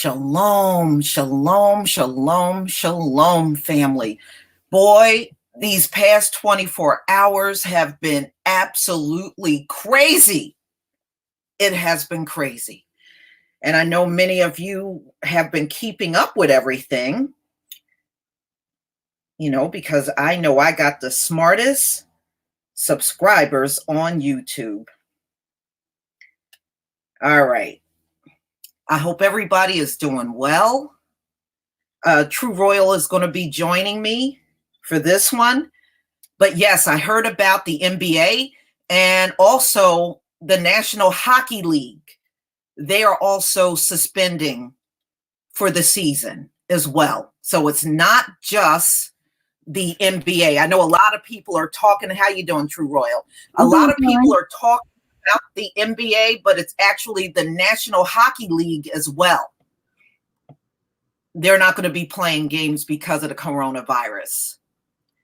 Shalom, shalom, shalom, shalom, family. Boy, these past 24 hours have been absolutely crazy. It has been crazy. And I know many of you have been keeping up with everything, because I know I got the smartest subscribers on YouTube. All right. I hope everybody is doing well. True Royal is going to be joining me for this one. But yes, I heard about the NBA and also the National Hockey League. They are also suspending for the season as well. So it's not just the NBA. I know a lot of people are talking. How you doing, True Royal? A lot of people are talking about the NBA, but it's actually the National Hockey League as well. They're not going to be playing games because of the coronavirus.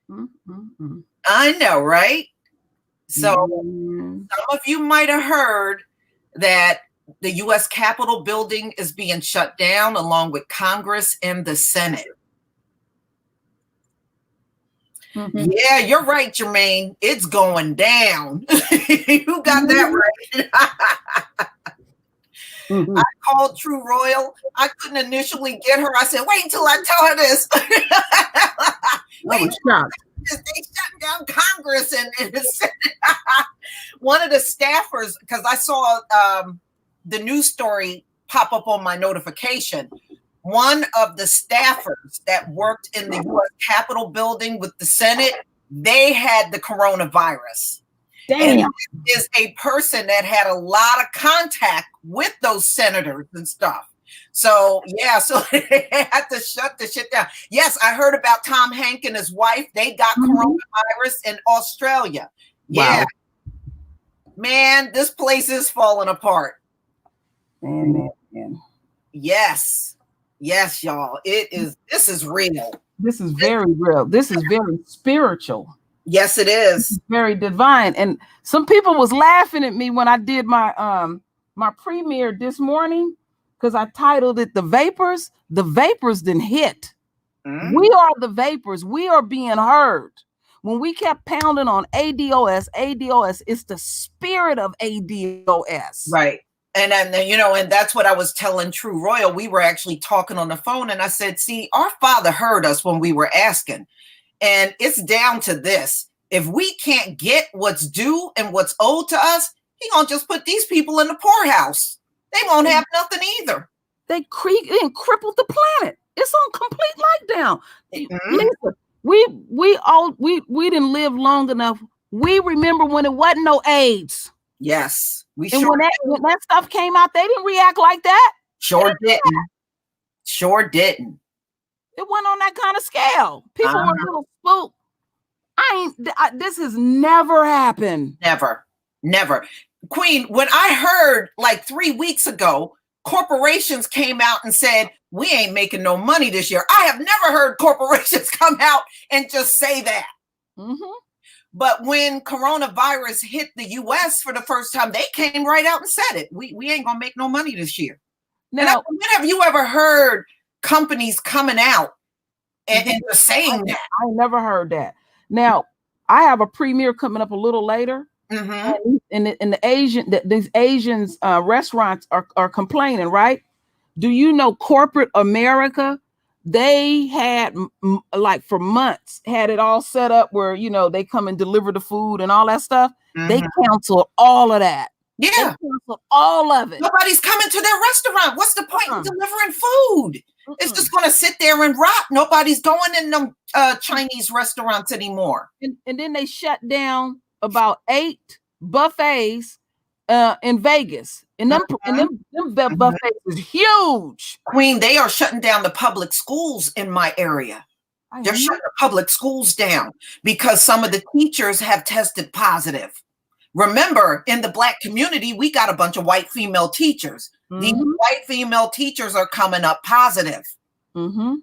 Mm-hmm. I know, right? So some of you might have heard that the U.S. Capitol building is being shut down along with Congress and the Senate. Mm-hmm. Yeah, you're right, Jermaine. It's going down. You got that right. Mm-hmm. I called True Royal. I couldn't initially get her. I said, wait until I tell her this. I was shocked. They shut down Congress and one of the staffers, because I saw the news story pop up on my notification. One of the staffers that worked in the U.S. Capitol building with the Senate, they had the coronavirus. Damn. And this is a person that had a lot of contact with those senators and stuff. So, yeah, so they had to shut the shit down. Yes, I heard about Tom Hanks and his wife. They got coronavirus in Australia. Yeah. Wow. Man, this place is falling apart. Man. Yes. Yes, y'all. This is real. This is very real. This is very spiritual. Yes, it is. Very divine. And some people was laughing at me when I did my my premiere this morning because I titled it The Vapors. The vapors didn't hit. Mm-hmm. We are the vapors. We are being heard. When we kept pounding on ADOS, it's the spirit of ADOS. Right. And and that's what I was telling True Royal. We were actually talking on the phone and I said, see, our Father heard us when we were asking. And it's down to this. If we can't get what's due and what's owed to us, he gonna just put these people in the poorhouse. They won't have nothing either. They crippled the planet. It's on complete lockdown. Listen, we didn't live long enough. We remember when it wasn't no AIDS. Yes, when that stuff came out, they didn't react like that. Sure didn't. It wasn't on that kind of scale. People were a little spooked. This has never happened. Never. Queen, when I heard like 3 weeks ago, corporations came out and said, we ain't making no money this year. I have never heard corporations come out and just say that. Mm-hmm. But when coronavirus hit the U.S. for the first time, they came right out and said it. We ain't going to make no money this year. Now, when have you ever heard companies coming out and just saying that? I never heard that. Now, I have a premiere coming up a little later. Mm-hmm. And these Asians restaurants are complaining, right? Do you know corporate America? They had like for months had it all set up where they come and deliver the food and all that stuff. Mm-hmm. They canceled all of that. Yeah, they canceled all of it. Nobody's coming to their restaurant. What's the point in delivering food? It's just going to sit there and rot. Nobody's going in them Chinese restaurants anymore. And then they shut down about 8 buffets in Vegas. And them buffets is huge. Queen, they are shutting down the public schools in my area. They're shutting the public schools down because some of the teachers have tested positive. Remember, in the Black community, we got a bunch of white female teachers. Mm-hmm. These white female teachers are coming up positive. Mm-hmm.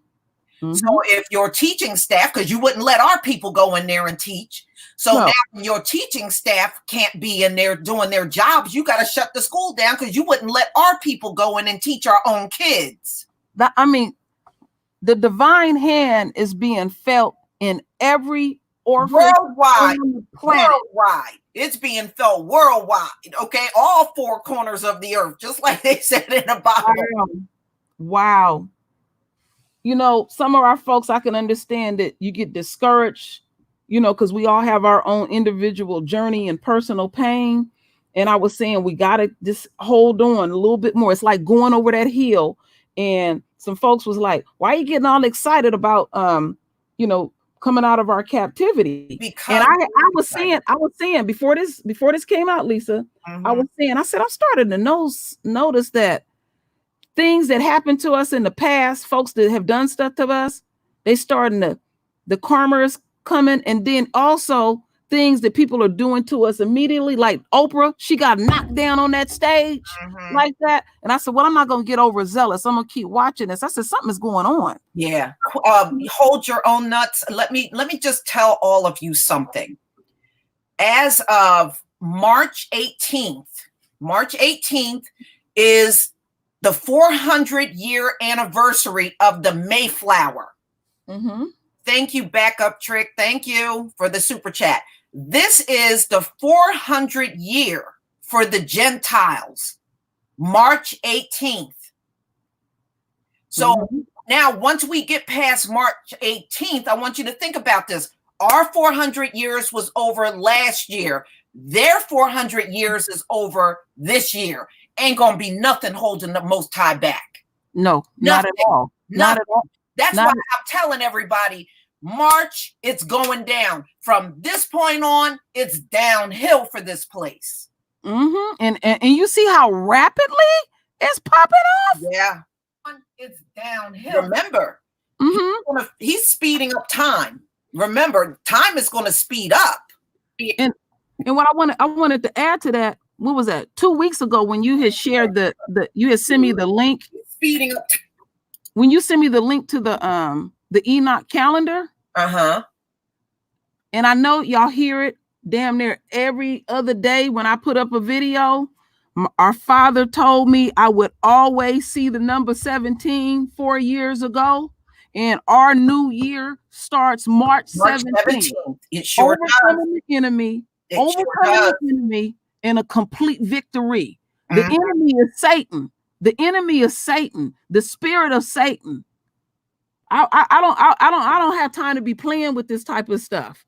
Mm-hmm. So if your teaching staff, because you wouldn't let our people go in there and teach. So now your teaching staff can't be in there doing their jobs. You got to shut the school down because you wouldn't let our people go in and teach our own kids. I mean, the divine hand is being felt in every orphan worldwide. on the planet. Worldwide. It's being felt worldwide. Okay, all four corners of the earth, just like they said in the Bible. Wow. You know, some of our folks, I can understand that you get discouraged, you know, because we all have our own individual journey and personal pain. And I was saying, we got to just hold on a little bit more. It's like going over that hill. And some folks was like, why are you getting all excited about, you know, coming out of our captivity? Because and I was saying before this came out, Lisa, I said, I'm starting to notice that things that happened to us in the past, folks that have done stuff to us, they starting to, the karma is coming. And then also things that people are doing to us immediately, like Oprah, she got knocked down on that stage like that. And I said, well, I'm not going to get overzealous. I'm going to keep watching this. I said, something's going on. Yeah. Hold your own nuts. Let me just tell all of you something. As of March 18th is the 400-year anniversary of the Mayflower. Thank you, Backup Trick. Thank you for the super chat. This is the 400 year for the Gentiles, March 18th. So now, once we get past March 18th, I want you to think about this. Our 400 years was over last year. Their 400 years is over this year. Ain't gonna be nothing holding the Most High back. No, not at all. Not at all. That's why I'm telling everybody, March, it's going down. From this point on, it's downhill for this place. And you see how rapidly it's popping off? Yeah. It's downhill. Remember, he's speeding up time. Remember, time is going to speed up. And what I wanted to add to that, what was that? 2 weeks ago when you had shared you had sent me the link. Speeding up. When you sent me the link to the Enoch calendar. And I know y'all hear it damn near every other day when I put up a video. Our father told me I would always see the number 17 4 years ago. And our new year starts March 17th. It sure overcoming the enemy, the enemy in a complete victory. The enemy is Satan. The enemy is Satan, the spirit of Satan. I don't have time to be playing with this type of stuff.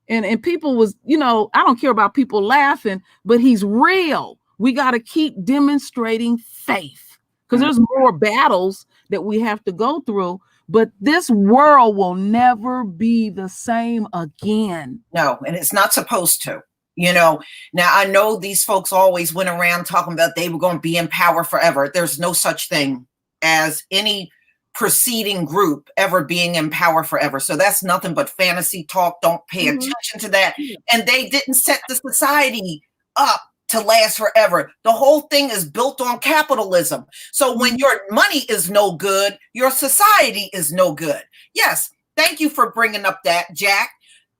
And people was, you know, I don't care about people laughing, but he's real. We got to keep demonstrating faith because there's more battles that we have to go through. But this world will never be the same again. No, and it's not supposed to. You know, now I know these folks always went around talking about they were going to be in power forever. There's no such thing as any preceding group ever being in power forever. So that's nothing but fantasy talk. Don't pay attention to that. And they didn't set the society up to last forever. The whole thing is built on capitalism. So when your money is no good, your society is no good. Yes, thank you for bringing up that, Jack.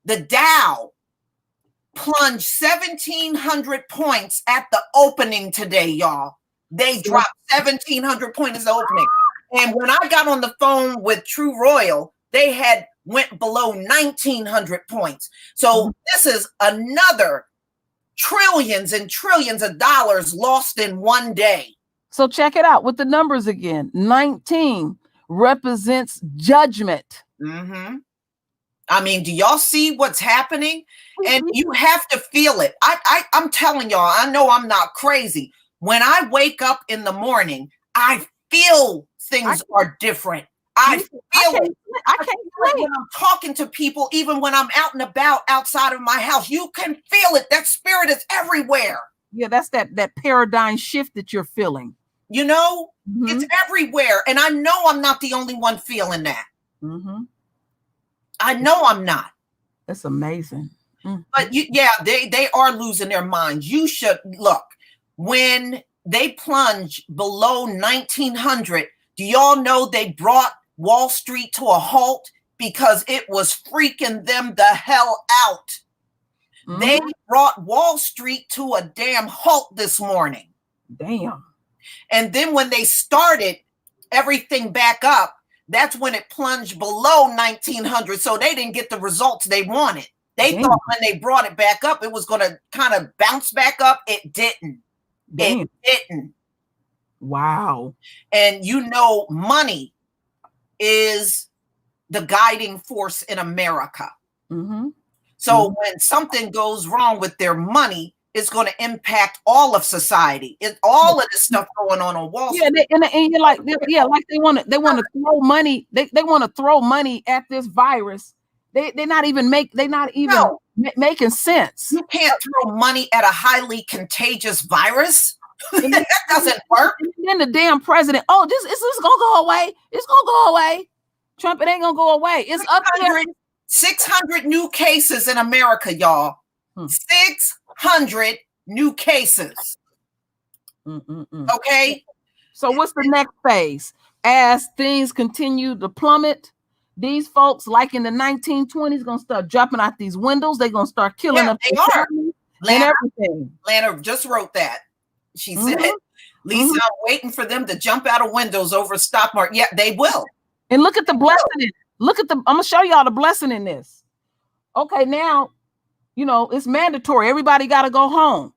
The Dow plunged 1,700 points at the opening today, y'all. They dropped 1,700 points at the opening. And when I got on the phone with True Royal, they had went below 1,900 points. So this is another trillions and trillions of dollars lost in one day. So check it out with the numbers again. 19 represents judgment. I mean, do y'all see what's happening? And you have to feel it. I'm telling y'all, I know I'm not crazy. When I wake up in the morning, I feel things are different. I feel it. I can't when I'm talking to people, even when I'm out and about outside of my house, you can feel it. That spirit is everywhere. Yeah, that's that paradigm shift that you're feeling. You know, it's everywhere. And I know I'm not the only one feeling that. I know I'm not. That's amazing. But they are losing their minds. You should look when they plunge below 1,900. Do y'all know they brought Wall Street to a halt because it was freaking them the hell out? They brought Wall Street to a damn halt this morning. Damn. And then when they started everything back up, that's when it plunged below 1900. So they didn't get the results they wanted. They thought when they brought it back up, it was going to kind of bounce back up. It didn't. It didn't. Wow. And money is the guiding force in America. So when something goes wrong with their money, it's going to impact all of society. It's all of this stuff going on Wall Street. Yeah, and you're like, like they want to throw money. They want to throw money at this virus. They're not even making sense. You can't throw money at a highly contagious virus. That doesn't work. And then the damn president, this is gonna go away. It's gonna go away. Trump, it ain't gonna go away. It's up there. 600 new cases in America, y'all. 600 new cases. Okay. So what's the next phase? As things continue to plummet, these folks, like in the 1920s, gonna start jumping out these windows. They're gonna start killing up. They are. Everything. Lana just wrote that. She said, Lisa, I'm waiting for them to jump out of windows over stock market. Yeah, they will. And look at the blessing. I'm gonna show y'all the blessing in this. Okay, now, it's mandatory. Everybody got to go home.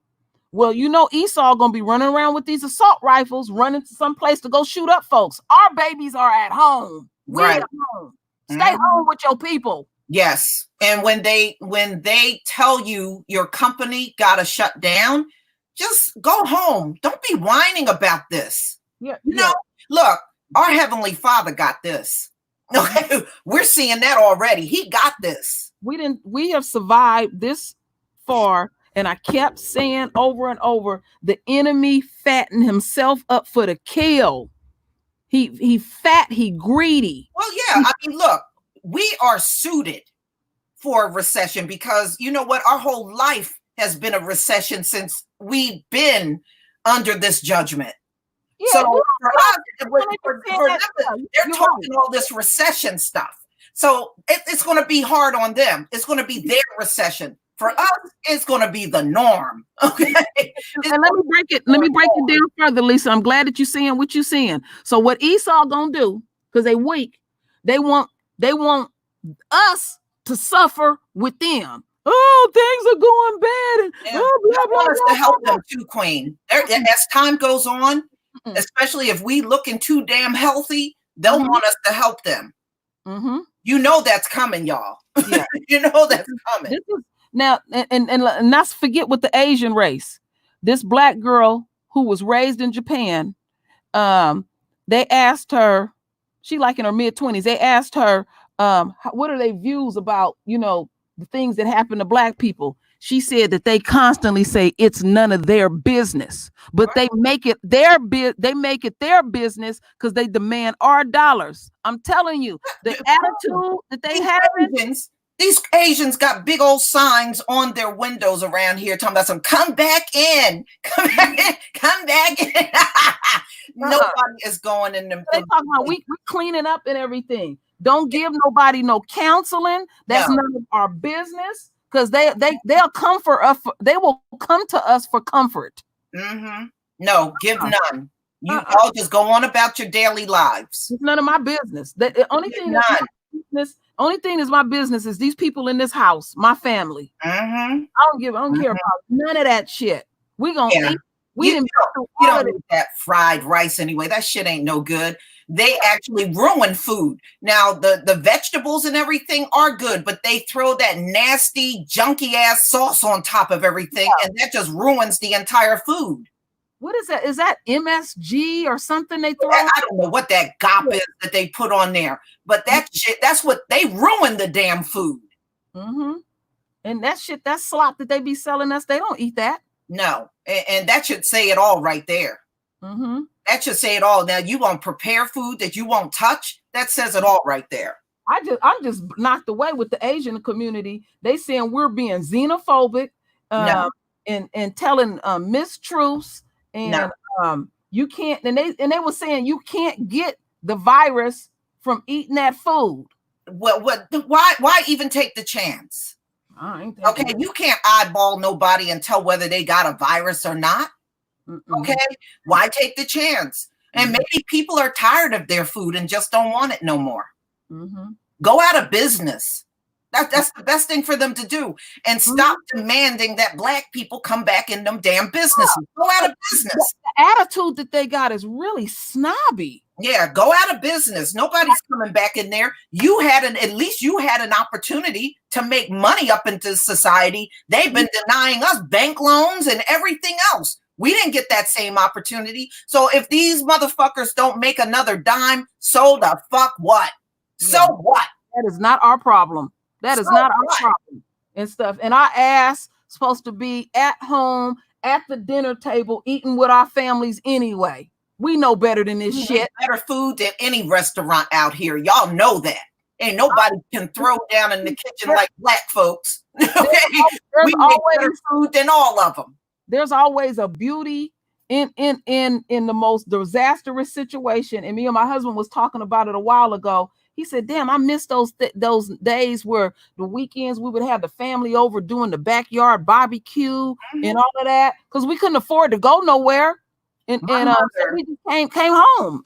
Well, Esau gonna be running around with these assault rifles, running to some place to go shoot up folks. Our babies are at home. We're at home. Stay home with your people. Yes. And when they tell you your company got to shut down, just go home. Don't be whining about this. Look, our Heavenly Father got this. Okay, we're seeing that already. He got this. We have survived this far, and I kept saying over and over, the enemy fattened himself up for the kill. He fat, he greedy. Well, yeah. I mean, look, we are suited for a recession because you know what? Our whole life has been a recession since we've been under this judgment. Yeah, so for us, they're talking all this recession stuff. So it's going to be hard on them. It's going to be their recession. For us, it's going to be the norm. Okay. And let me break it down further, Lisa. I'm glad that you're saying what you're saying. So what Esau gonna do? Because they weak. They want us to suffer with them. Oh, things are going bad. And want us to help them too, Queen. As time goes on, especially if we looking too damn healthy, they'll want us to help them. That's coming, y'all. Yeah. That's coming. Now, and not forget with the Asian race, this black girl who was raised in Japan, they asked her, she like in her mid-20s, they asked her, what are their views about, the things that happen to black people? She said that they constantly say it's none of their business, but they make it their business because they demand our dollars. I'm telling you, the attitude that they have. These Asians got big old signs on their windows around here talking about some come back in. Nobody is going in them. They talking about we cleaning up and everything. Don't give nobody no counseling. That's none of our business because they'll come for us. They will come to us for comfort. No, give none. You all just go on about your daily lives. It's none of my business. The only thing that's only thing is my business is these people in this house, my family. I don't care about none of that shit. We gonna eat. You don't eat that fried rice anyway. That shit ain't no good. They actually ruin food. Now the vegetables and everything are good, but they throw that nasty, junky ass sauce on top of everything, and that just ruins the entire food. What is that? Is that MSG or something they throw? I don't know what that gop is that they put on there, but that shit, that's what they ruin the damn food. And that shit, that slop that they be selling us, they don't eat that. No. And that should say it all right there. That should say it all. Now you won't prepare food that you won't touch. That says it all right there. I'm just knocked away with the Asian community. They saying we're being xenophobic and telling mistruths. And you can't, and they were saying you can't get the virus from eating that food. Well, why even take the chance? Okay, you can't eyeball nobody and tell whether they got a virus or not. Okay, why take the chance? And maybe people are tired of their food and just don't want it no more. Mm-hmm. Go out of business. That's the best thing for them to do. And stop demanding that Black people come back in them damn businesses. Go out of business. The attitude that they got is really snobby. Yeah, go out of business. Nobody's coming back in there. At least you had an opportunity to make money up into society. They've been denying us bank loans and everything else. We didn't get that same opportunity. So if these motherfuckers don't make another dime, so the fuck what? So what? That is not our problem. That is not our problem and stuff. And our ass supposed to be at home at the dinner table eating with our families anyway. We know better than this shit. Better food than any restaurant out here. Y'all know that. Ain't nobody can throw down in the kitchen like Black folks. Okay? We make better food than all of them. There's always a beauty in the most disastrous situation. And me and my husband was talking about it a while ago. He said, damn, I miss those days where the weekends we would have the family over doing the backyard barbecue and all of that, because we couldn't afford to go nowhere. And so we just came home.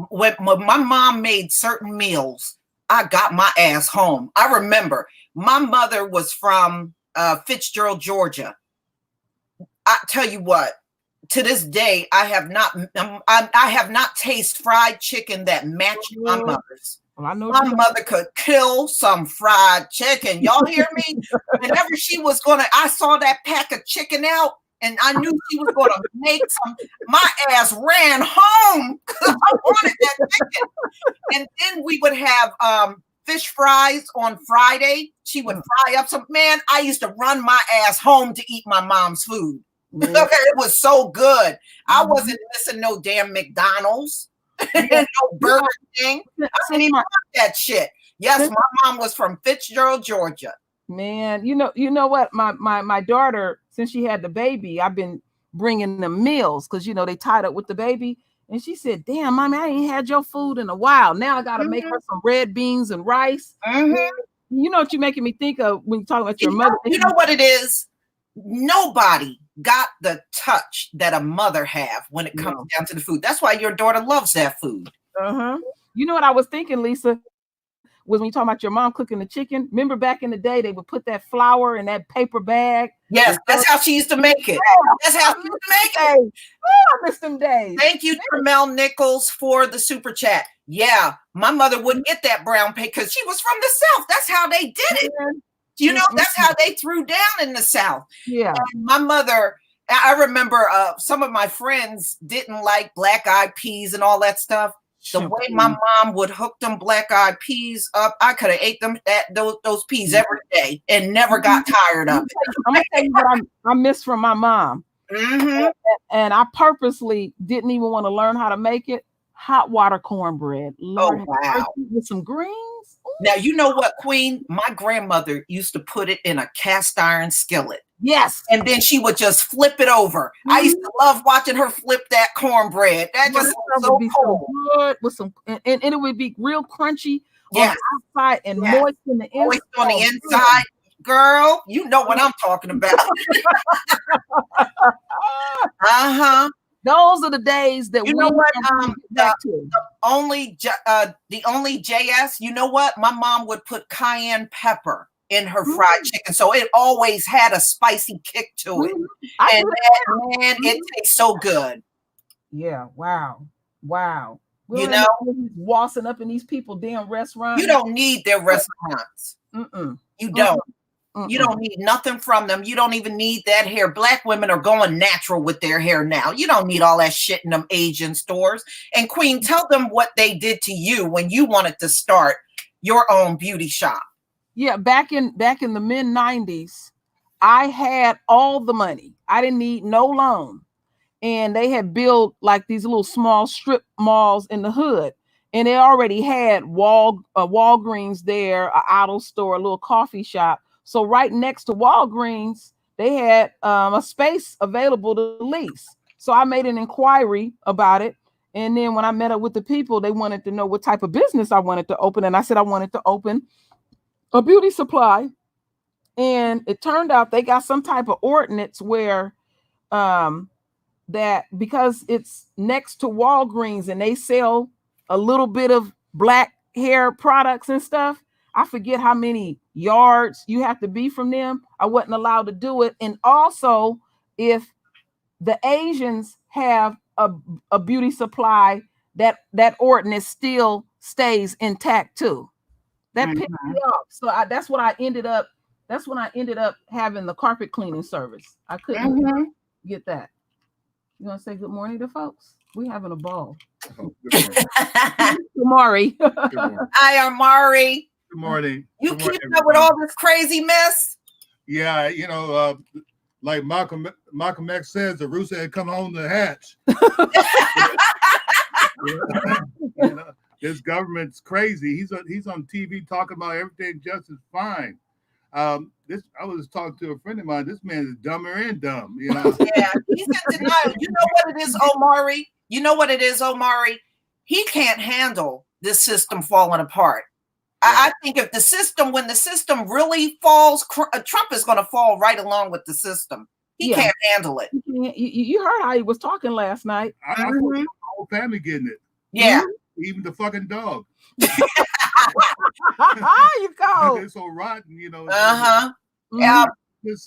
When my mom made certain meals, I got my ass home. I remember my mother was from Fitzgerald, Georgia. I tell you what, to this day, I have not tasted fried chicken that matched my mother's. Well, I know my mother could kill some fried chicken. Y'all hear me? Whenever she was I saw that pack of chicken out, and I knew she was going to make some. My ass ran home because I wanted that chicken. And then we would have fish fries on Friday. She would fry up some. Man, I used to run my ass home to eat my mom's food. It was so good. I wasn't missing no damn McDonald's, no Burger King. I didn't even want that shit. Yes, my mom was from Fitzgerald, Georgia. Man, you know what? My daughter, since she had the baby, I've been bringing them meals because they tied up with the baby. And she said, "Damn, mommy, I ain't had your food in a while. Now I got to make her some red beans and rice." You know what you're making me think of when you talk about your mother? You know what it is? Nobody got the touch that a mother have when it comes down to the food. That's why your daughter loves that food. You know what I was thinking, Lisa, was when you talk about your mom cooking the chicken. Remember back in the day, they would put that flour in that paper bag. Yes, that's how she used to make it. That's how she used to make it. Oh, I miss them days. Thank you, Tremel Nichols, for the super chat. Yeah, my mother wouldn't get that brown paper because she was from the South. That's how they did it. That's how they threw down in the South. Yeah. And my mother, I remember some of my friends didn't like black-eyed peas and all that stuff. The way my mom would hook them black-eyed peas up, I could have ate them those peas every day and never got tired of it. I'm gonna tell you what I miss from my mom. And I purposely didn't even want to learn how to make it. Hot water cornbread. Lord, wow. With some greens. Now, you know what, Queen? My grandmother used to put it in a cast iron skillet. Yes. And then she would just flip it over. I used to love watching her flip that cornbread. That just was so cool. Good with some, and it would be real crunchy on the outside and moist in the inside. Moist on the inside. Girl, you know what I'm talking about. Those are the days that you know what the only JS, you know what? My mom would put cayenne pepper in her fried chicken, so it always had a spicy kick to it. And man, it tastes so good. Yeah, wow. You know, wassing up in these people damn restaurants. You don't need their restaurants. You don't. You don't need nothing from them. You don't even need that hair. Black women are going natural with their hair now. You don't need all that shit in them Asian stores. And Queen, tell them what they did to you when you wanted to start your own beauty shop. Yeah, back in the mid-90s, I had all the money. I didn't need no loan. And they had built like these little small strip malls in the hood. And they already had Walgreens there, an auto store, a little coffee shop. So right next to Walgreens, they had a space available to lease. So I made an inquiry about it. And then when I met up with the people, they wanted to know what type of business I wanted to open. And I said I wanted to open a beauty supply. And it turned out they got some type of ordinance where that because it's next to Walgreens and they sell a little bit of black hair products and stuff, I forget how many yards you have to be from them. I wasn't allowed to do it. And also, if the Asians have a beauty supply, that ordinance still stays intact too. That pissed me off. So that's when I ended up having the carpet cleaning service. I couldn't get that. You want to say good morning to folks? We having a ball. Oh, good Mari. Good morning. Hi, Amari. Good morning. You Good morning, keeping up with all this crazy mess? Yeah, like Malcolm X says, the rooster had come home to hatch. This government's crazy. He's on TV talking about everything just is fine. I was talking to a friend of mine. This man is dumber and dumb. Yeah, he's in denial. You know what it is, Omari? You know what it is, Omari? He can't handle this system falling apart. Yeah. I think if when the system really falls, Trump is going to fall right along with the system. He can't handle it. You heard how he was talking last night. I thought the whole family getting it. Yeah. Even the fucking dog. You go. It's so rotten, Yeah.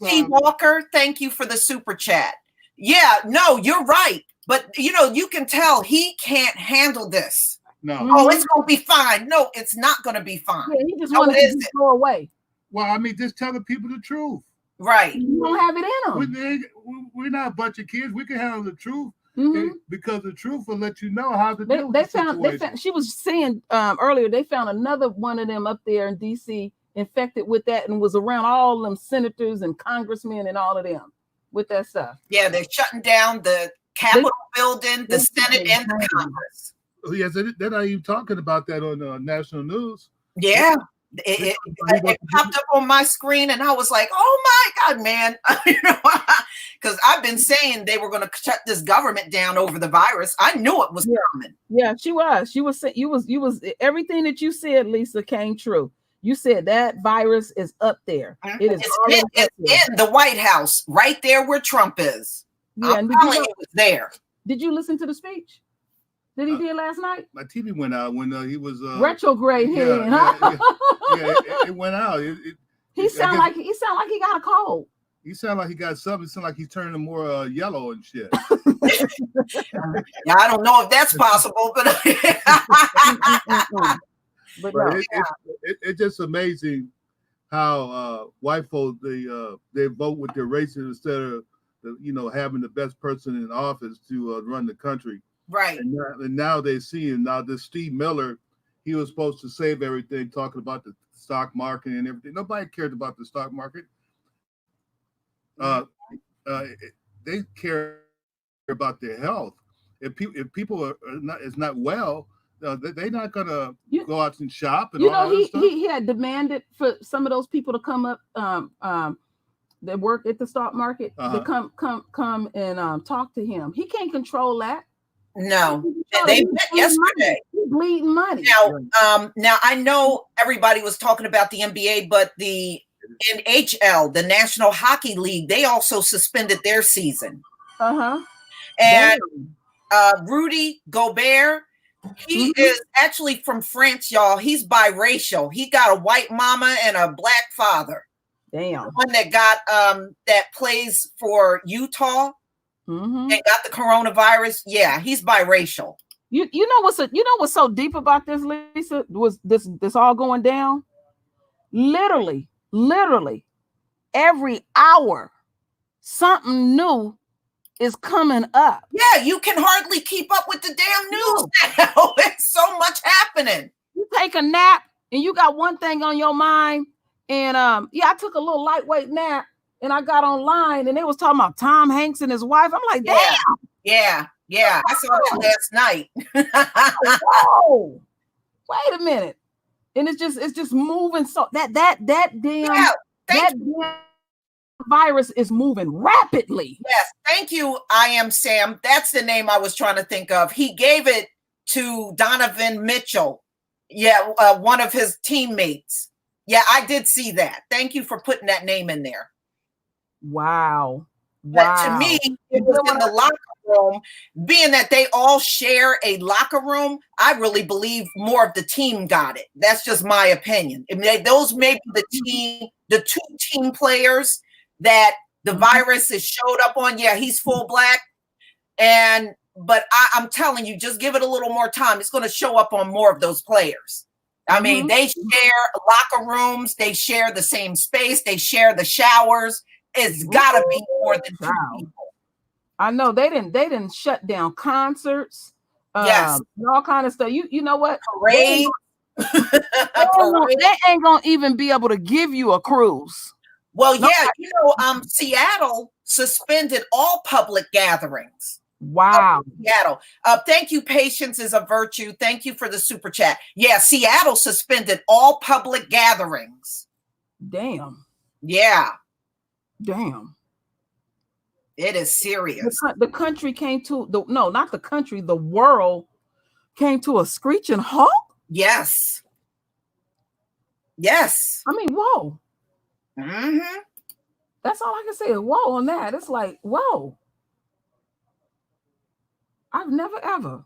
T. Walker, thank you for the super chat. Yeah, no, you're right. But you can tell he can't handle this. No. Oh, it's gonna be fine. No, it's not gonna be fine. Yeah, he just wanted to go away. Well, I mean, just tell the people the truth. Right. You don't have it in them. We're not a bunch of kids. We can handle the truth. Mm-hmm. Because the truth will let you know how to deal with the situation. She was saying earlier, they found another one of them up there in DC infected with that and was around all them senators and congressmen and all of them with that stuff. Yeah, they're shutting down the Capitol building, the Senate, and the Congress. Yes, they're not even talking about that on national news. Yeah. It popped up on my screen and I was like, oh my God, man. Because I've been saying they were going to shut this government down over the virus. I knew it was coming. Yeah, she was everything that you said, Lisa, came true. You said that virus is up there. It's in the White House, right there where Trump is. Yeah, I'm telling you, it was there. Did you listen to the speech that he did last night? My TV went out when he was retrograde head. It went out. He sound like he got a cold. He sound like he got something. It sound like he's turning more yellow and shit. Yeah, I don't know if that's possible, but it's just amazing how white folks they vote with their races instead of having the best person in office to run the country. Right. And now they see him. Now this Steve Miller, he was supposed to save everything, talking about the stock market and everything. Nobody cared about the stock market. They care about their health. If people is not well, they're not gonna go out and shop. And he had demanded for some of those people to come up that work at the stock market to come and talk to him. He can't control that. No, they met yesterday. He's bleeding money. Now I know everybody was talking about the NBA, but the NHL, the National Hockey League, they also suspended their season. And Rudy Gobert, he is actually from France, y'all. He's biracial. He got a white mama and a black father. Damn. The one that got that plays for Utah and got the coronavirus. Yeah, he's biracial. You know what's so deep about this, Lisa? Was this all going down? Literally every hour something new is coming up. Yeah, you can hardly keep up with the damn news now. There's so much happening. You take a nap and you got one thing on your mind. And I took a little lightweight nap and I got online and they was talking about Tom Hanks and his wife. I'm like, damn. Yeah. I saw that last night. Whoa. Wait a minute. And it's just moving so that damn virus is moving rapidly. Yes, thank you. I Am Sam. That's the name I was trying to think of. He gave it to Donovan Mitchell. Yeah, one of his teammates. Yeah, I did see that. Thank you for putting that name in there. Wow. But to me, it was in the locker room, being that they all share a locker room, I really believe more of the team got it. That's just my opinion. I mean, those may be the two team players that the virus has showed up on. Yeah, he's full black. But I'm telling you, just give it a little more time. It's going to show up on more of those players. I mean, they share locker rooms. They share the same space. They share the showers. It's got to be more than two people. I know they didn't shut down concerts. Yes, and all kind of stuff. You know what? Parade. They ain't gonna even be able to give you a cruise. Well, yeah, Seattle suspended all public gatherings. Wow. Seattle. Thank you. Patience is a virtue. Thank you for the super chat. Yeah, Seattle suspended all public gatherings. Damn. Yeah. Damn. It is serious. The country came to not the country, the world came to a screeching halt. Yes. Yes. I mean, whoa. Mm-hmm. That's all I can say is whoa on that. It's like, whoa. I've never ever.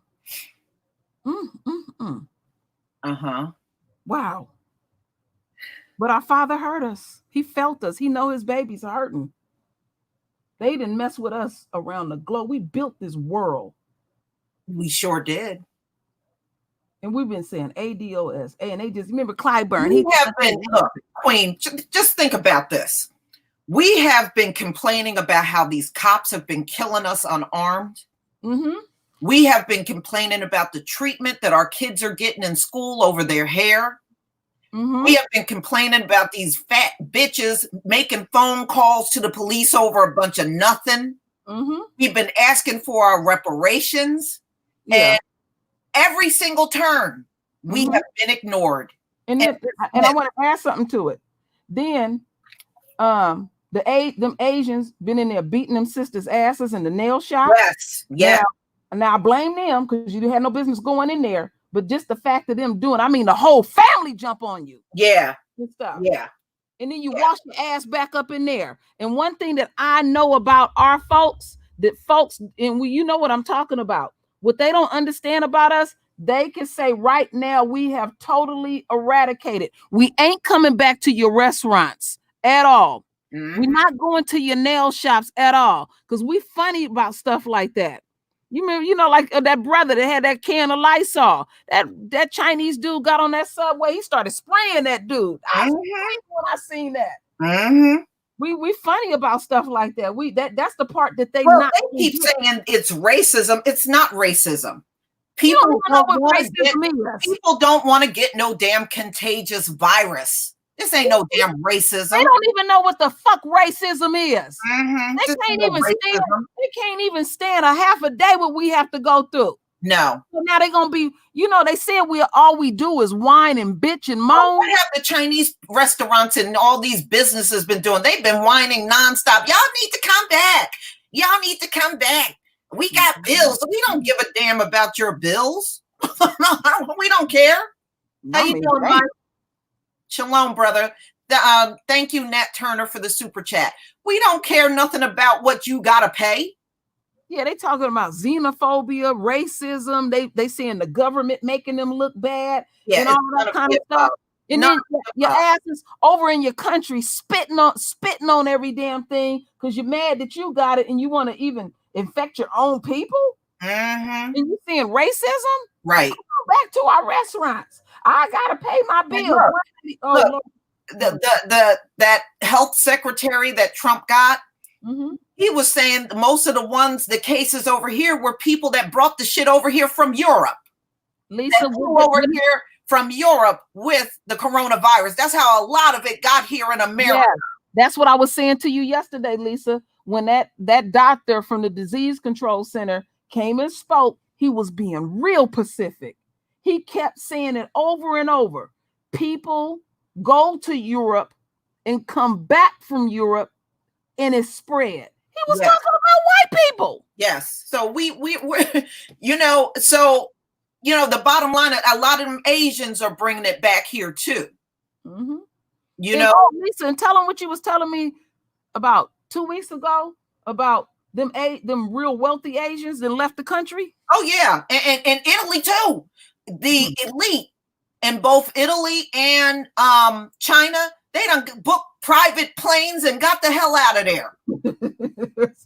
Uh-huh. Wow. But our Father heard us. He felt us. He know his babies are hurting. They didn't mess with us around the globe. We built this world. We sure did. And we've been saying ADOS. And they just remember Clyburn. Look, Queen, just think about this. We have been complaining about how these cops have been killing us unarmed. Mm-hmm. We have been complaining about the treatment that our kids are getting in school over their hair. Mm-hmm. We have been complaining about these fat bitches making phone calls to the police over a bunch of nothing. Mm-hmm. We've been asking for our reparations. Yeah. And every single turn, we have been ignored. And I want to add something to it. Then them Asians been in there beating them sisters' asses in the nail shop. Yes. Yeah. Now I blame them because you had no business going in there. But just the fact of them doing, I mean, the whole family jump on you. Yeah. And stuff. Yeah. And then you wash your ass back up in there. And one thing that I know about our folks, and you know what I'm talking about. What they don't understand about us, they can say right now we have totally eradicated. We ain't coming back to your restaurants at all. Mm-hmm. We're not going to your nail shops at all because we funny about stuff like that. You remember, like that brother that had that can of Lysol. That Chinese dude got on that subway. He started spraying that dude. I when I seen that. Mm-hmm. We funny about stuff like that. That's the part that they keep saying it's racism. It's not racism. People don't know what racism is. People don't want to get no damn contagious virus. This ain't no damn racism. They don't even know what the fuck racism is. Mm-hmm. They can't even stand a half a day what we have to go through. No. So now they're gonna be, they said all we do is whine and bitch and moan. What have the Chinese restaurants and all these businesses been doing? They've been whining nonstop. Y'all need to come back. Y'all need to come back. We got bills. We don't give a damn about your bills. We don't care. How you doing, Mike? Shalom, brother. Thank you, Nat Turner, for the super chat. We don't care nothing about what you gotta pay. Yeah, they talking about xenophobia, racism. They saying the government making them look bad and all that kind of stuff. And then your asses over in your country spitting on every damn thing because you're mad that you got it and you want to even infect your own people. Mm-hmm. And you seeing racism? Right. Go back to our restaurants. I gotta pay my bills. That health secretary that Trump got, he was saying most of the cases over here were people that brought the shit over here from Europe. Lisa, over here from Europe with the coronavirus. That's how a lot of it got here in America. Yeah, that's what I was saying to you yesterday, Lisa. When that doctor from the Disease Control Center came and spoke, he was being real Pacific. He kept saying it over and over. People go to Europe and come back from Europe and it's spread. He was talking about white people. Yes. So we the bottom line, a lot of them Asians are bringing it back here too. Mm-hmm. Lisa, and tell them what you was telling me about 2 weeks ago about them real wealthy Asians that left the country? Oh yeah, and Italy too. The elite in both Italy and China, they done booked private planes and got the hell out of there.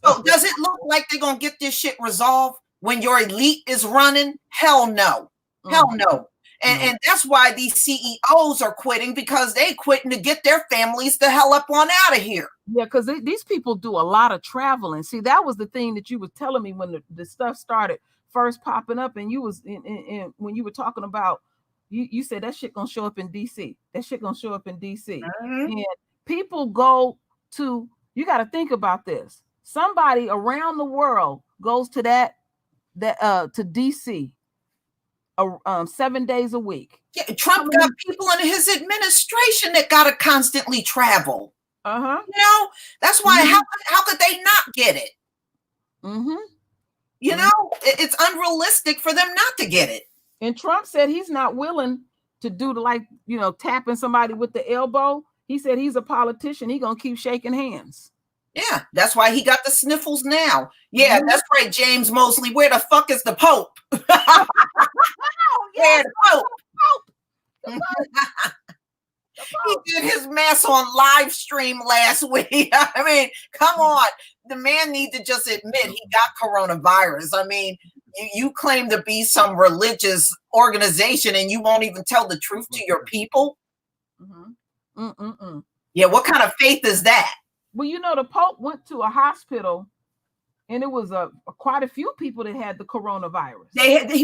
So does it look like they're gonna get this shit resolved when your elite is running? Hell no. Hell no. And that's why these CEOs are quitting, because they quitting to get their families the hell up on out of here. Yeah, because these people do a lot of traveling. See, that was the thing that you were telling me when the stuff started first popping up, and you was in when you were talking about, you said that shit gonna show up in DC. That shit gonna show up in DC. And people go to, you got to think about this. Somebody around the world goes to to DC 7 days a week. Yeah, Trump got people in his administration that got to constantly travel. You know, that's why how could they not get it? You know, it's unrealistic for them not to get it. And Trump said he's not willing to do tapping somebody with the elbow. He said he's a politician. He's gonna keep shaking hands. Yeah, that's why he got the sniffles now. Yeah, that's right, James Mosley. Where the fuck is the Pope? Yeah, the Pope. He did his mass on live stream last week. I mean, come on. The man needs to just admit he got coronavirus. I mean, you claim to be some religious organization and you won't even tell the truth to your people? Yeah, what kind of faith is that? Well, the Pope went to a hospital, and it was quite a few people that had the coronavirus.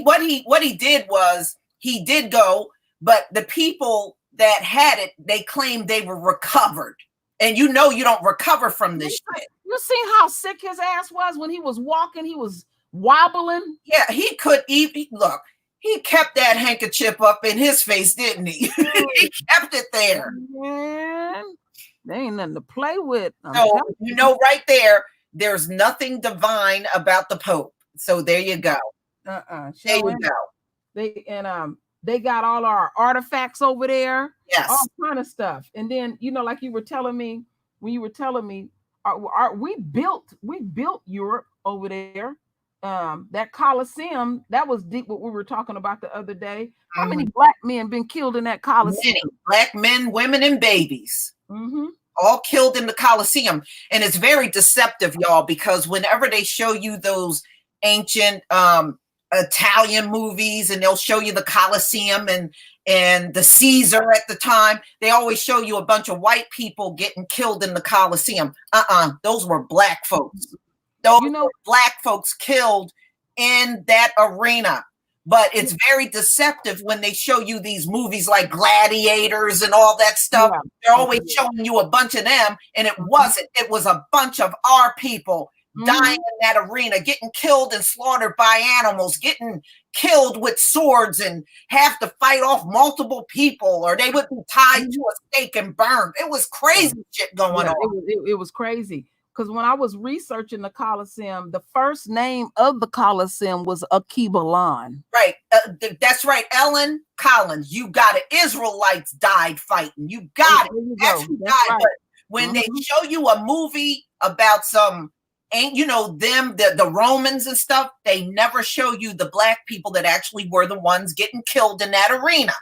What he did was he did go, but the people that had it, they claimed they were recovered. And you don't recover from this shit. You seen how sick his ass was when he was walking? He was wobbling. Yeah, he could even look. He kept that handkerchief up in his face, didn't he? He kept it there. Man, there ain't nothing to play with. So, right there's nothing divine about the Pope. So there you go. There you go. They got all our artifacts over there. Yes. All kind of stuff. And then, like you were telling me, we built Europe over there. That Colosseum, that was deep, what we were talking about the other day. How many black men been killed in that Colosseum? Many black men, women, and babies. All killed in the Colosseum. And it's very deceptive, y'all, because whenever they show you those ancient Italian movies, and they'll show you the Colosseum and the Caesar at the time, they always show you a bunch of white people getting killed in the Colosseum. Those were black folks. Those were black folks killed in that arena. But it's very deceptive when they show you these movies like Gladiators and all that stuff. Yeah. They're always showing you a bunch of them, and it wasn't. It was a bunch of our people dying in that arena, getting killed and slaughtered by animals, getting killed with swords, and have to fight off multiple people, or they would be tied to a stake and burned. It was crazy shit going on. It was crazy. Because when I was researching the Colosseum, the first name of the Colosseum was Akibalan. Right. That's right. Ellen Collins. You got it. Israelites died fighting. You got it. That's who died. Right. But when they show you a movie about some, the Romans and stuff, they never show you the black people that actually were the ones getting killed in that arena.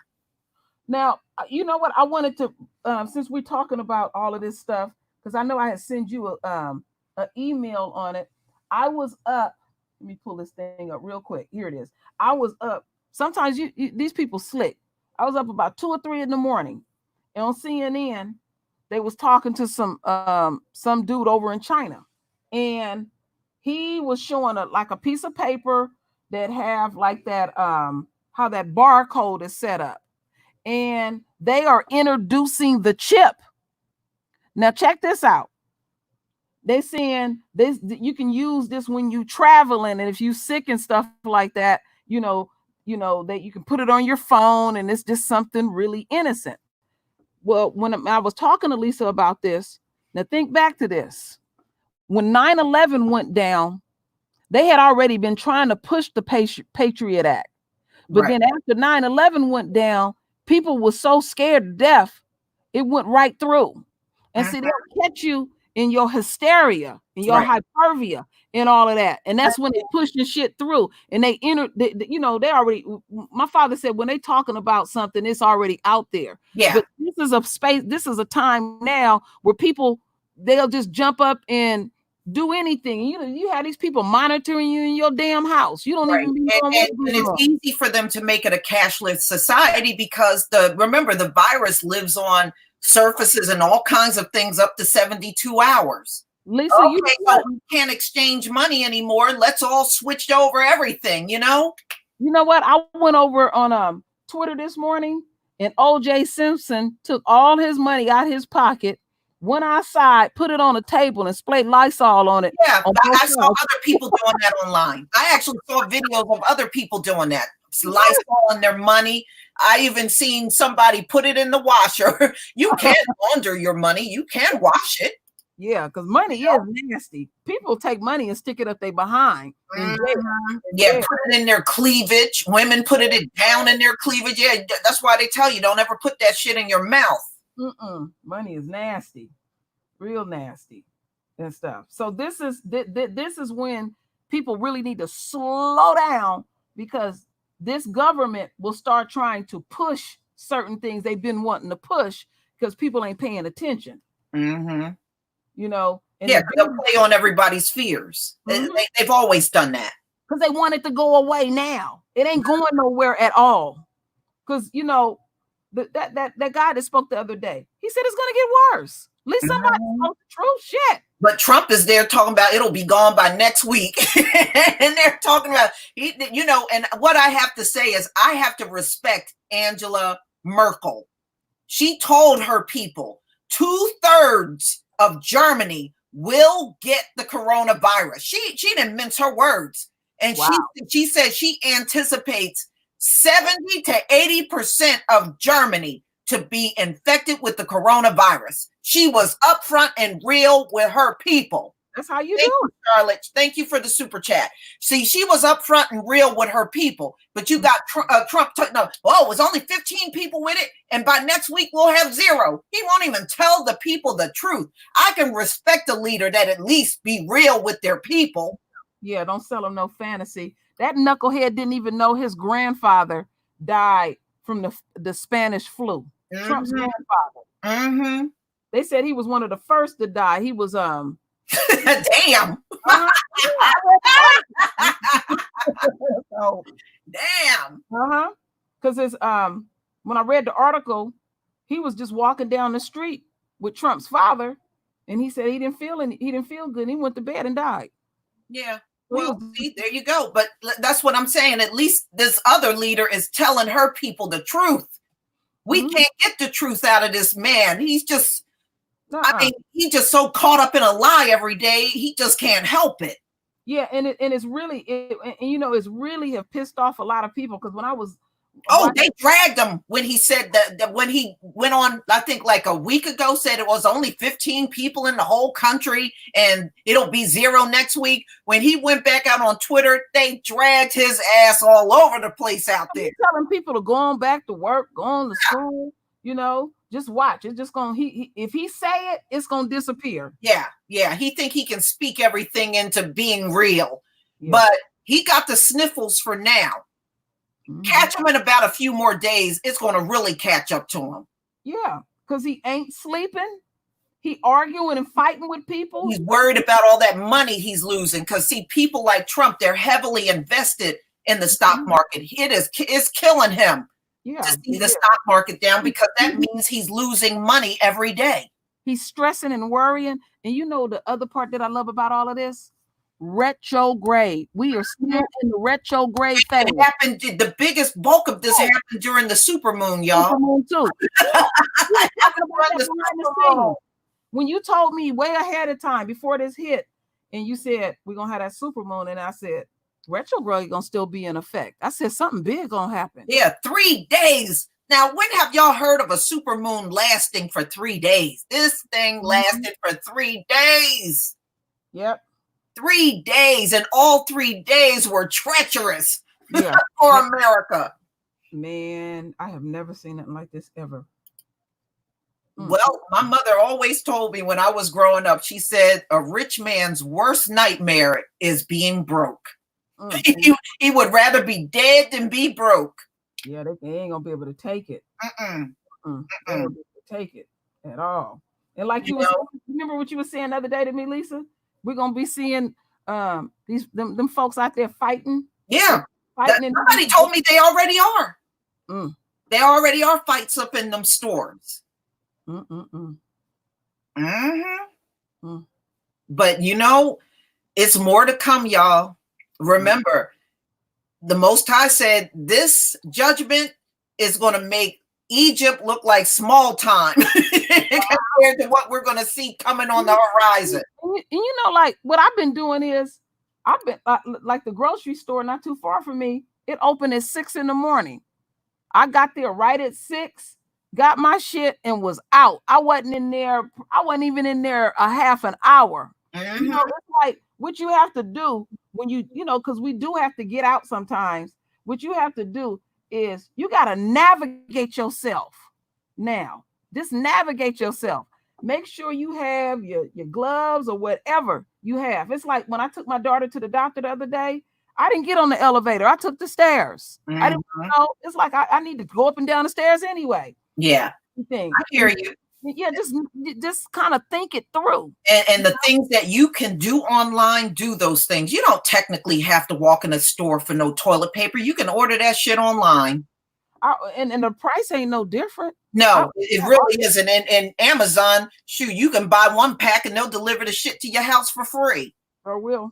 Now, you know what? I wanted to, since we're talking about all of this stuff, because I know I had sent you an email on it. I was up. Let me pull this thing up real quick. Here it is. I was up. Sometimes these people slick. I was up about 2 or 3 in the morning, and on CNN, they was talking to some dude over in China, and he was showing a piece of paper that have like that how that barcode is set up, and they are introducing the chip. Now check this out. They're saying this, you can use this when you traveling, and if you sick and stuff like that, that you can put it on your phone, and it's just something really innocent. Well, when I was talking to Lisa about this, now think back to this. When 9/11 went down, they had already been trying to push the Patriot Act. But then after 9/11 went down, people were so scared to death, it went right through. And see, they'll catch you in your hysteria, in your Right. hypervia, and all of that. And that's when they pushing shit through. And they you know, they already, my father said, when they talking about something, it's already out there. Yeah. But this is a space, this is a time now where people, they'll just jump up and do anything. You know, you have these people monitoring you in your damn house. You don't Right. even be And it's easy for them to make it a cashless society because remember, the virus lives on surfaces and all kinds of things up to 72 hours. Lisa, okay, so we can't exchange money anymore. Let's all switch over everything, you know? You know what? I went over on Twitter this morning, and OJ Simpson took all his money out his pocket, went outside, put it on a table, and sprayed Lysol on it. Yeah, I saw other people doing that online. I actually saw videos of other people doing that. Lysol on their money. I even seen somebody put it in the washer. You can't launder your money. You can wash it. Yeah, because money is nasty. People take money and stick it up their behind. Yeah, put it in their cleavage. Women put it down in their cleavage. Yeah, that's why they tell you don't ever put that shit in your mouth. Money is nasty, real nasty and stuff. So this is when people really need to slow down, because this government will start trying to push certain things they've been wanting to push because people ain't paying attention. You know, yeah, they'll play on everybody's fears. They've always done that because they want it to go away. Now it ain't going nowhere at all. Because you know, that guy that spoke the other day, he said it's gonna get worse. At least somebody spoke the truth. Shit. But Trump is there talking about it'll be gone by next week, and they're talking about you know. And what I have to say is, I have to respect Angela Merkel. She told her people 2/3 of Germany will get the coronavirus. She didn't mince her words. And she said she anticipates 70 to 80% of Germany to be infected with the coronavirus. She was upfront and real with her people. That's how you do it. Charlotte. Thank you for the super chat. See, she was upfront and real with her people, but you got Trump talking about, oh, it was only 15 people with it, and by next week we'll have 0. He won't even tell the people the truth. I can respect a leader that at least be real with their people. Yeah, don't sell them no fantasy. That knucklehead didn't even know his grandfather died from the Spanish flu. Trump's grandfather. They said he was one of the first to die. He was damn. So, damn. Because it's when I read the article, he was just walking down the street with Trump's father, and he said he didn't feel good. He went to bed and died. Yeah. Well, see, there you go. But that's what I'm saying. At least this other leader is telling her people the truth. We can't get the truth out of this man. He's just, I mean, he's just so caught up in a lie every day. He just can't help it. Yeah, and it's really, you know, it's really have pissed off a lot of people, because when I was they dragged him when he said that when he went on, I think like a week ago, said it was only 15 people in the whole country and it'll be 0 next week. When he went back out on Twitter, they dragged his ass all over the place out there. He's telling people to go on back to work, go on to school, you know, just watch. It's just gonna if he say it, it's gonna disappear. Yeah. He think he can speak everything into being real, but he got the sniffles for now. Catch him in about a few more days. It's going to really catch up to him. Yeah, because he ain't sleeping. He arguing and fighting with people. He's worried about all that money he's losing. Because see, people like Trump, they're heavily invested in the stock market. It's killing him to see the stock market down, because that means he's losing money every day. He's stressing and worrying. And you know the other part that I love about all of this? Retrograde. We are still in the retrograde phase. It happened. The biggest bulk of this happened during the supermoon, y'all. Supermoon too. When you told me way ahead of time before this hit, and you said we're gonna have that supermoon, and I said retrograde gonna still be in effect. I said something big gonna happen. Yeah, 3 days. Now, when have y'all heard of a supermoon lasting for 3 days? This thing lasted for 3 days. Yep. 3 days, and all 3 days were treacherous for America. Man, I have never seen nothing like this ever. Well, my mother always told me when I was growing up, she said a rich man's worst nightmare is being broke. He would rather be dead than be broke. Yeah, they ain't gonna be able to take it. They ain't gonna be able to take it at all. And like you remember what you were saying the other day to me, Lisa? We're gonna be seeing them folks out there fighting. Yeah. Fighting. Somebody told me they already are. They already are fights up in them stores. But it's more to come, y'all. Remember, the Most High said this judgment is going to make Egypt look like small time compared to what we're going to see coming on the horizon. And like what I've been doing is I've been like the grocery store not too far from me. It opened at 6 a.m. I got there right at 6, got my shit and was out. I wasn't even in there a half an hour. It's like what you have to do when because we do have to get out sometimes. What you have to do is you got to navigate yourself. Now, just navigate yourself. Make sure you have your gloves or whatever you have. It's like when I took my daughter to the doctor the other day, I didn't get on the elevator. I took the stairs. I didn't know. It's like I need to go up and down the stairs anyway. Yeah. I hear you. Yeah, just kind of think it through. And the things that you can do online, do those things. You don't technically have to walk in a store for no toilet paper. You can order that shit online. And the price ain't no different. No, it really isn't. And Amazon, shoot, you can buy one pack and they'll deliver the shit to your house for free. Sure will.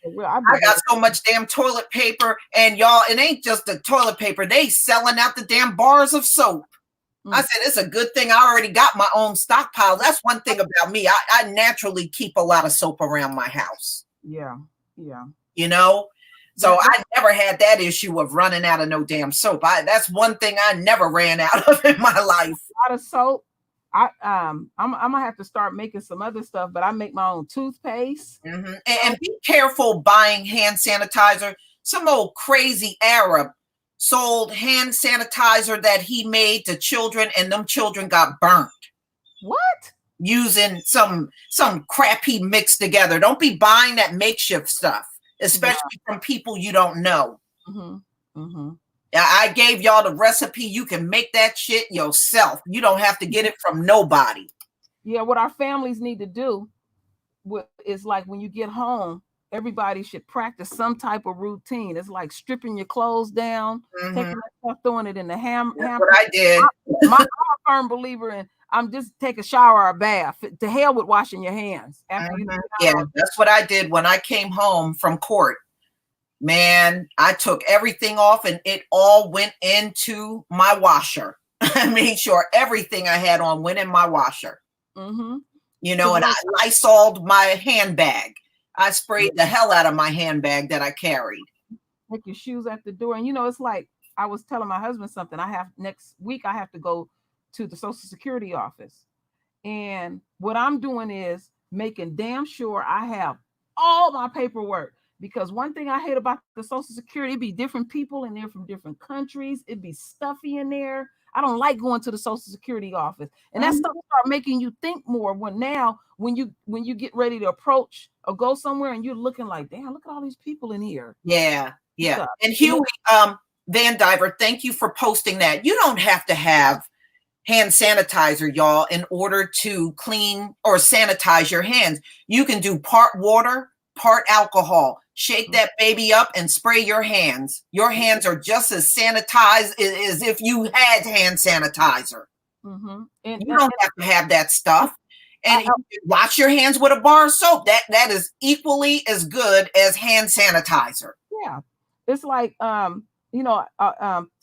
I got so much damn toilet paper, and y'all, it ain't just the toilet paper. They selling out the damn bars of soap. I said, it's a good thing I already got my own stockpile. That's one thing about me. I naturally keep a lot of soap around my house. Yeah. So I never had that issue of running out of no damn soap. That's one thing I never ran out of in my life. A lot of soap. I'm gonna have to start making some other stuff, but I make my own toothpaste. And be careful buying hand sanitizer. Some old crazy Arab sold hand sanitizer that he made to children, and them children got burnt. What? Using some crap he mixed together. Don't be buying that makeshift stuff, especially from people you don't know. I gave y'all the recipe. You can make that shit yourself. You don't have to get it from nobody. Yeah, what our families need to do is like when you get home, everybody should practice some type of routine. It's like stripping your clothes down, taking that stuff, throwing it in the hamper. That's what I did. I'm a firm believer in I'm just take a shower or a bath. To hell with washing your hands. After that's what I did when I came home from court. Man, I took everything off and it all went into my washer. I made sure everything I had on went in my washer. And I Lysoled my handbag. I sprayed the hell out of my handbag that I carried. Take your shoes at the door. And it's like I was telling my husband something. Next week I have to go to the Social Security office. And what I'm doing is making damn sure I have all my paperwork. Because one thing I hate about the Social Security, it'd be different people in there from different countries. It'd be stuffy in there. I don't like going to the Social Security office. And that stuff start making you think more when you get ready to approach or go somewhere and you're looking like, damn, look at all these people in here. Yeah. And Huey Van Diver, thank you for posting that. You don't have to have hand sanitizer, y'all, in order to clean or sanitize your hands. You can do part water, part alcohol. Shake that baby up and spray your hands. Your hands are just as sanitized as if you had hand sanitizer. And you don't have to have that stuff. And wash your hands with a bar of soap. That is equally as good as hand sanitizer. Yeah. It's like,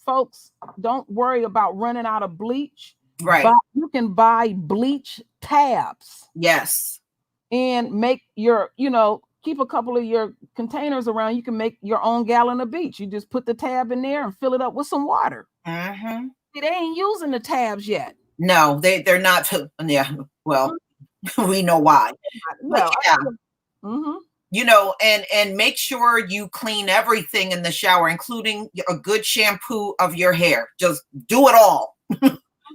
folks, don't worry about running out of bleach. Right. But you can buy bleach tabs. Yes. And make your, keep a couple of your containers around. You can make your own gallon of bleach. You just put the tab in there and fill it up with some water. They ain't using the tabs yet. No, they're not. Yeah. Well, we know why. But and make sure you clean everything in the shower, including a good shampoo of your hair. Just do it all.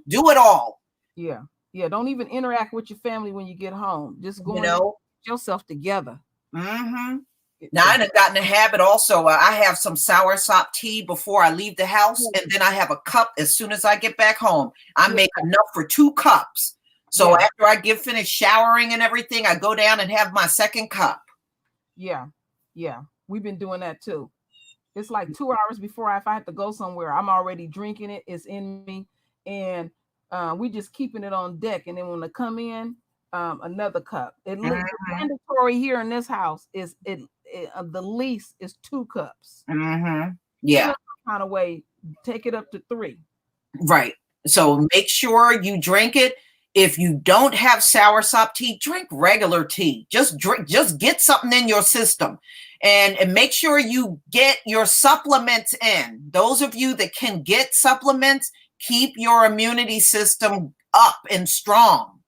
Do it all. Yeah. Yeah. Don't even interact with your family when you get home. Just go You and know. get yourself together. Mm-hmm. Now I done gotten a habit also. I have some soursop tea before I leave the house, and then I have a cup as soon as I get back home. I make enough for 2 cups. So after I get finished showering and everything, I go down and have my second cup. Yeah. Yeah. We've been doing that too. It's like 2 hours before if I have to go somewhere, I'm already drinking it. It's in me. And we just keeping it on deck. And then when they come in, another cup. It mandatory here in this house is the least is 2 cups. Yeah. Kind of way, take it up to 3. Right. So make sure you drink it. If you don't have soursop tea, drink regular tea. Just get something in your system, and make sure you get your supplements in. Those of you that can get supplements, keep your immunity system up and strong.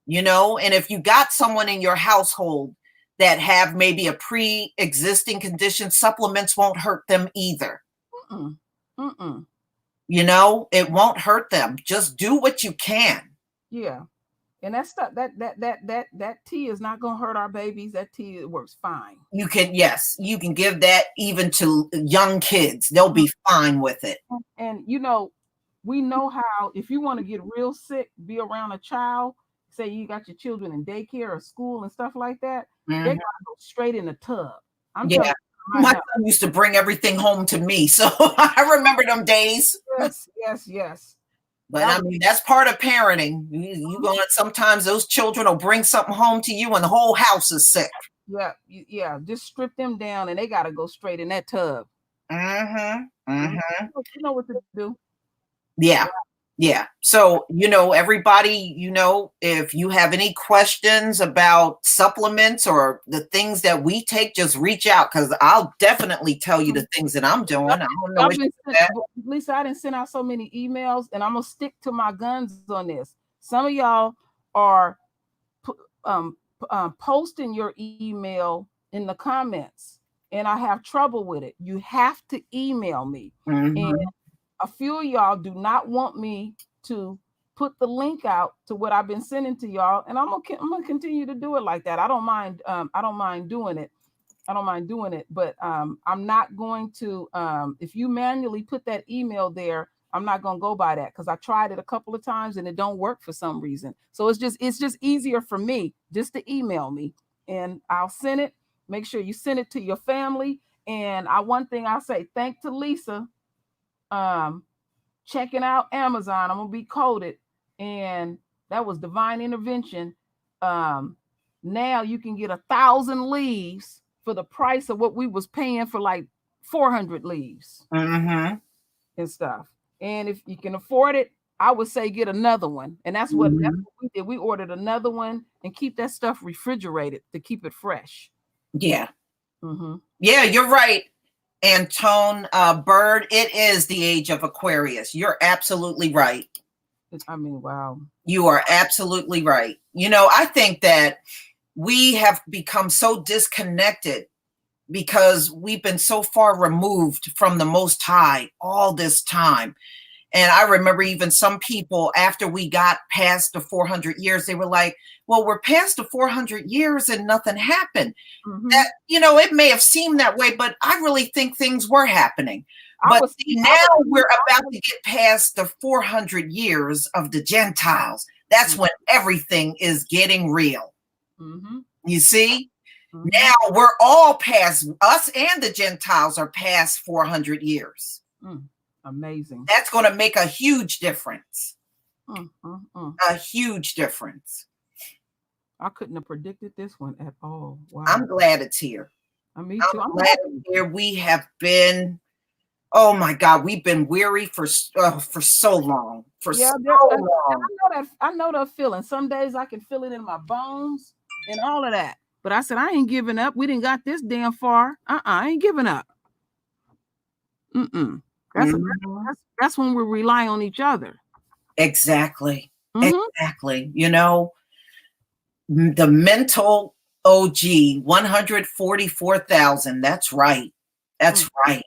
You know, and if you got someone in your household that have maybe a pre-existing condition, supplements won't hurt them either. You know, it won't hurt them. Just do what you can. Yeah. And that stuff, that tea is not going to hurt our babies. That tea, it works fine. You can, yes, you can give that even to young kids. They'll be fine with it. And you know, we know how, if you want to get real sick, be around a child, say you got your children in daycare or school and stuff like that, they got to go straight in the tub. My son used to bring everything home to me, so I remember them days. Yes. But I mean, that's part of parenting. You going, sometimes those children will bring something home to you, and the whole house is sick. Yeah. Just strip them down, and they got to go straight in that tub. You know what to do. Yeah. So, you know, everybody, you know, if you have any questions about supplements or the things that we take, just reach out, because I'll definitely tell you the things that I'm doing. I don't know Lisa, I didn't send out so many emails, and I'm going to stick to my guns on this. Some of y'all are posting your email in the comments, and I have trouble with it. You have to email me. And a few of y'all do not want me to put the link out to what I've been sending to y'all, and I'm gonna continue to do it like that. I don't mind doing it. But I'm not going to. If you manually put that email there, I'm not gonna go by that, because I tried it a couple of times and it don't work for some reason. So it's just easier for me just to email me, and I'll send it. Make sure you send it to your family. And one thing I'll say, thank to Lisa. Checking out Amazon, I'm gonna be coded, and that was divine intervention. Now you can get 1,000 leaves for the price of what we was paying for like 400 leaves and stuff. And if you can afford it, I would say get another one. And that's what we did. We ordered another one, and keep that stuff refrigerated to keep it fresh. Yeah, you're right. Antone Bird, it is the age of Aquarius. You're absolutely right. I mean, wow. You are absolutely right. You know, I think that we have become so disconnected because we've been so far removed from the Most High all this time. And I remember even some people, after we got past the 400 years, they were like, well, we're past the 400 years and nothing happened. That, you know, it may have seemed that way, but I really think things were happening. But now we're about to get past the 400 years of the Gentiles. That's when everything is getting real. You see? Now we're all past, us and the Gentiles are past 400 years. Amazing. That's going to make a huge difference. A huge difference. I couldn't have predicted this one at all. Wow. I'm glad it's here. Me too. I'm glad it's here. We have been, oh my God, we've been weary for so long. I know that feeling. Some days I can feel it in my bones and all of that. But I said, I ain't giving up. We didn't got this damn far. I ain't giving up. That's when we rely on each other. Exactly. Exactly. You know, the mental OG, 144,000. That's right. That's right.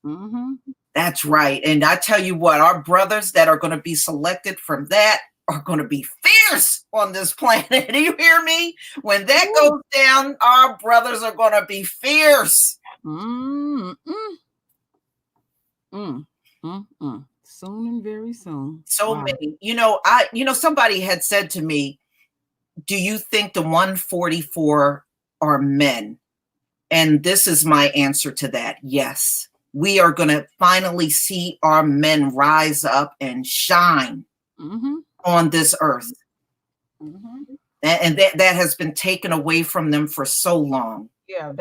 Mm-hmm. That's right. And I tell you what, our brothers that are going to be selected from that are going to be fierce on this planet. Do you hear me? When that goes down, our brothers are going to be fierce. Soon and very soon. So many. Somebody had said to me, do you think the 144 are men? And this is my answer to that. Yes. We are going to finally see our men rise up and shine on this earth. And that has been taken away from them for so long. Yeah,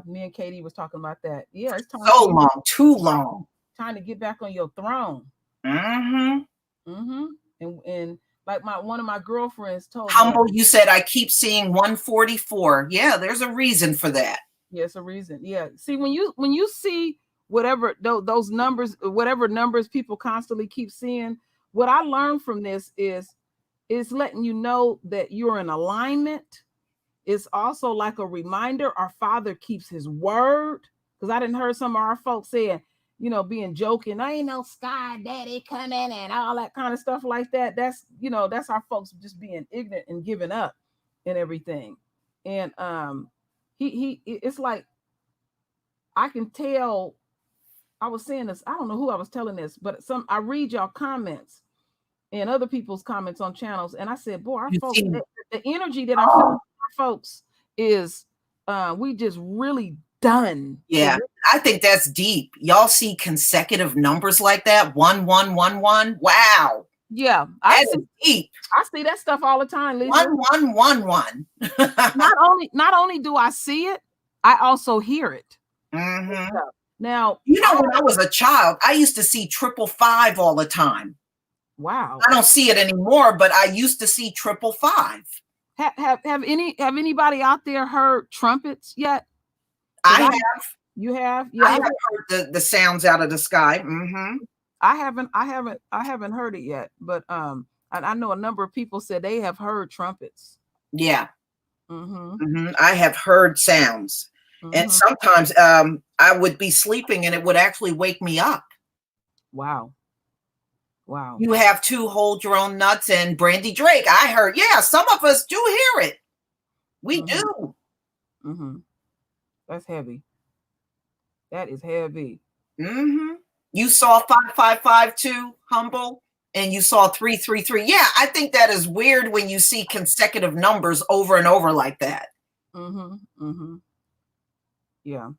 me and Katie was talking about that. Yeah, it's time so long, too long. Time to get back on your throne. And like one of my girlfriends told Humble, me, you said I keep seeing 144. Yeah, there's a reason for that. Yes, a reason. Yeah. See, when you see whatever those numbers, whatever numbers people constantly keep seeing, what I learned from this is letting you know that you're in alignment. It's also like a reminder our Father keeps his word. Because I didn't heard some of our folks saying, being joking, I ain't no sky daddy coming and all that kind of stuff like that. That's our folks just being ignorant and giving up and everything. And it's like, I can tell. I was saying this, I don't know who I was telling this, but I read y'all comments and other people's comments on channels, and I said, boy, our folks, the energy that I'm feeling from our folks is we just really done. Yeah, I think that's deep. Y'all see consecutive numbers like that? 1 1 1 1. Wow. Yeah, that's deep. I see that stuff all the time, Lisa. 1 1 1 1. Not only do I see it, I also hear it. Now, when I was a child, I used to see 555 all the time. Wow. I don't see it anymore, but I used to see 555. Have anybody out there heard trumpets yet? I have. You have? Yeah. I have heard the sounds out of the sky. I haven't heard it yet, but I know a number of people said they have heard trumpets. Yeah. I have heard sounds. And sometimes I would be sleeping and it would actually wake me up. Wow. You have to hold your own nuts and Brandy Drake. I heard, some of us do hear it. We do. That's heavy. That is heavy. You saw 555 too, Humble, and you saw 333. Yeah, I think that is weird when you see consecutive numbers over and over like that. Yeah,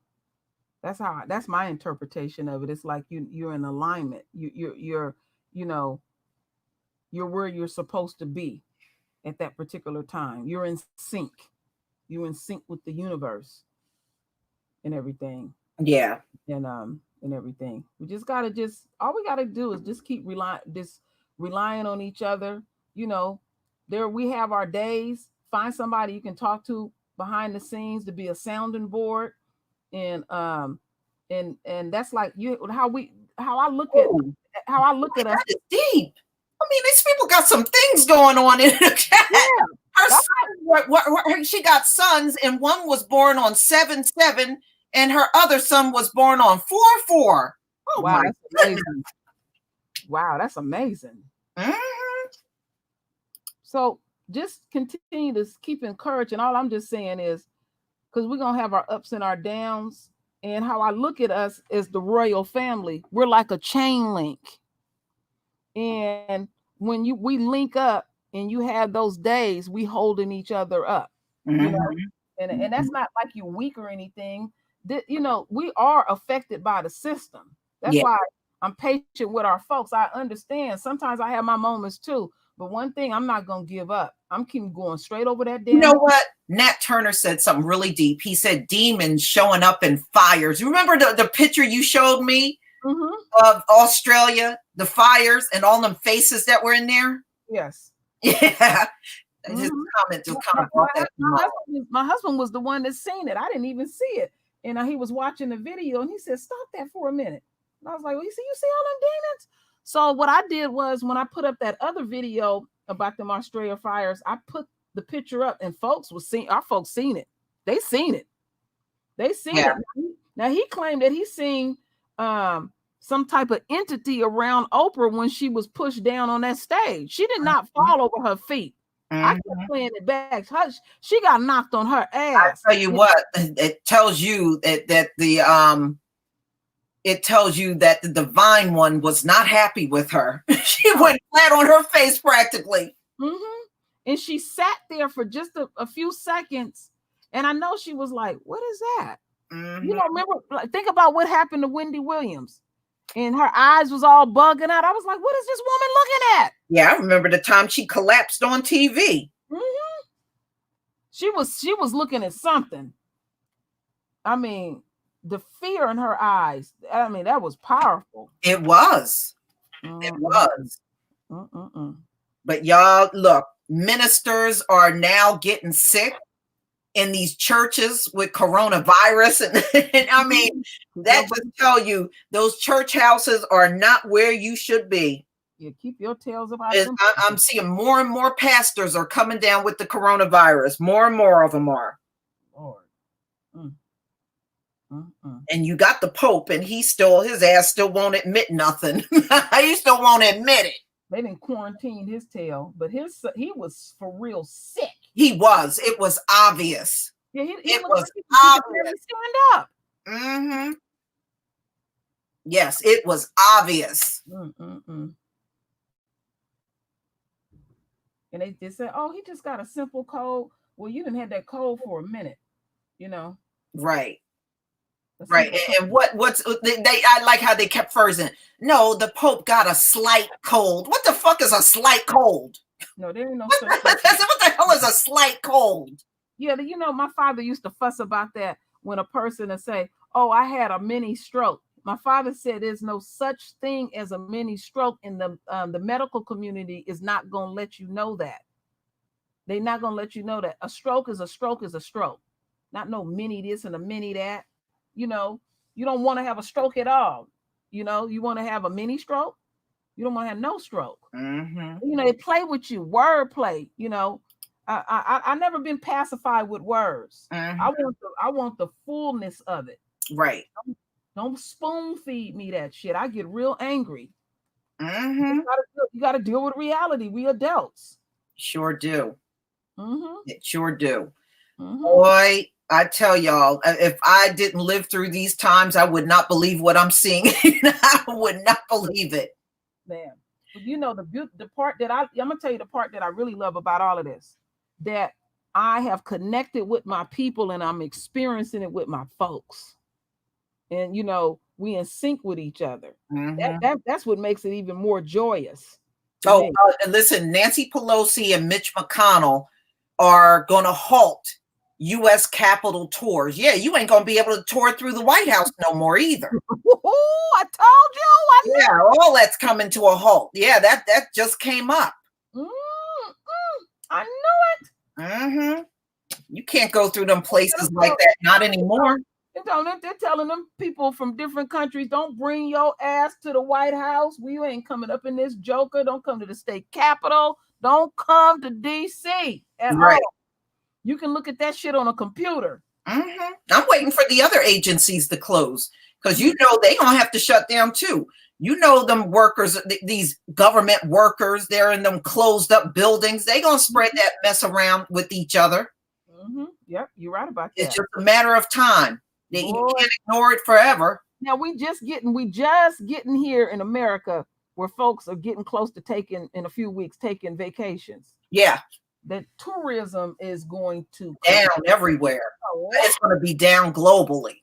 that's my interpretation of it. It's like you're in alignment. You're where you're supposed to be at that particular time. You're in sync. You're in sync with the universe and everything. Yeah. And everything. We just gotta all we gotta do is just keep relying on each other. There we have our days. Find somebody you can talk to behind the scenes to be a sounding board. And that's like how I look at us. That is deep. I mean, these people got some things going on in the chat. Her son, she got sons, and one was born on 7/7, and her other son was born on 4/4. Oh, wow, my that's amazing. Wow, that's amazing. So just continue to keep encouraging. All I'm just saying is, because we're gonna have our ups and our downs, and how I look at us as the royal family, we're like a chain link. And when we link up and you have those days, we holding each other up. And that's not like you're weak or anything. We are affected by the system. That's why I'm patient with our folks. I understand. Sometimes I have my moments too. But one thing, I'm not going to give up. I'm keeping going straight over that damn. You know what? Nat Turner said something really deep. He said demons showing up in fires. You remember the picture you showed me of Australia, the fires and all them faces that were in there? Yes. Yeah. His comment just kind of brought that. My husband was the one that seen it. I didn't even see it. And he was watching the video and he said, stop that for a minute. And I was like, well, you see all them demons? So what I did was, when I put up that other video about them Australia fires, I put the picture up and our folks seen it. They seen it. It. Now he claimed that he seen some type of entity around Oprah when she was pushed down on that stage. She did not fall over her feet. I kept playing it back. She got knocked on her ass. I tell you what, it tells you that the divine one was not happy with her. She went flat on her face practically. And she sat there for just a few seconds. And I know she was like, what is that? You know, remember, think about what happened to Wendy Williams. And her eyes was all bugging out. I was like, what is this woman looking at? Yeah, I remember the time she collapsed on TV. She was looking at something. I mean, the fear in her eyes. I mean, that was powerful. It was. It was. But y'all, look, ministers are now getting sick in these churches with coronavirus. And I mean, that just tell you those church houses are not where you should be. Yeah, keep your tails about them. I'm seeing more and more pastors are coming down with the coronavirus. More and more of them are. Lord. And you got the Pope, and his ass still won't admit nothing. He still won't admit it. They didn't quarantine his tail, but he was for real sick. He was. It was obvious. Yeah, it was obvious. Stand up. Yes, it was obvious. And they said, "Oh, he just got a simple cold." Well, you didn't have that cold for a minute, you know. Right. Right. And I like how they kept phrasing. No, the Pope got a slight cold. What the fuck is a slight cold? No, there ain't no such thing. What the hell is a slight cold? Yeah, you know, my father used to fuss about that when a person would say, "Oh, I had a mini stroke." My father said there's no such thing as a mini stroke, and the medical community is not going to let you know that. They're not going to let you know that a stroke is a stroke is a stroke. Not no mini this and a mini that. You know, you don't want to have a stroke at all. You know, you want to have a mini stroke. You don't want to have no stroke. You know, they play with you, word play. You know, I never been pacified with words. I want the fullness of it. Right. Don't spoon feed me that shit. I get real angry. You got to deal with reality. We adults. Sure do. It sure do. Boy, I tell y'all, if I didn't live through these times, I would not believe what I'm seeing. I would not believe it. Man, you know, the part that I'm gonna tell you the part that I really love about all of this, that I have connected with my people and I'm experiencing it with my folks. And you know, we in sync with each other. That's what makes it even more joyous. Listen, Nancy Pelosi and Mitch McConnell are going to halt U.S. Capitol tours. Yeah, you ain't gonna be able to tour through the White House no more either. I told you. All that's coming to a halt. Yeah, that just came up. I knew it. You can't go through them places like that. Not anymore. They're telling them people from different countries, don't bring your ass to the White House. We ain't coming up in this joker. Don't come to the state capitol. Don't come to D.C. at all. You can look at that shit on a computer. I'm waiting for the other agencies to close because you know they gonna have to shut down too. You know them workers, these government workers, they're in them closed up buildings. They gonna spread that mess around with each other. Yep, you're right about that. It's just a matter of time. You can't ignore it forever. Now we just getting here in America where folks are getting close to taking in a few weeks taking vacations. Yeah. That tourism is going to down everywhere. It's going to be down globally.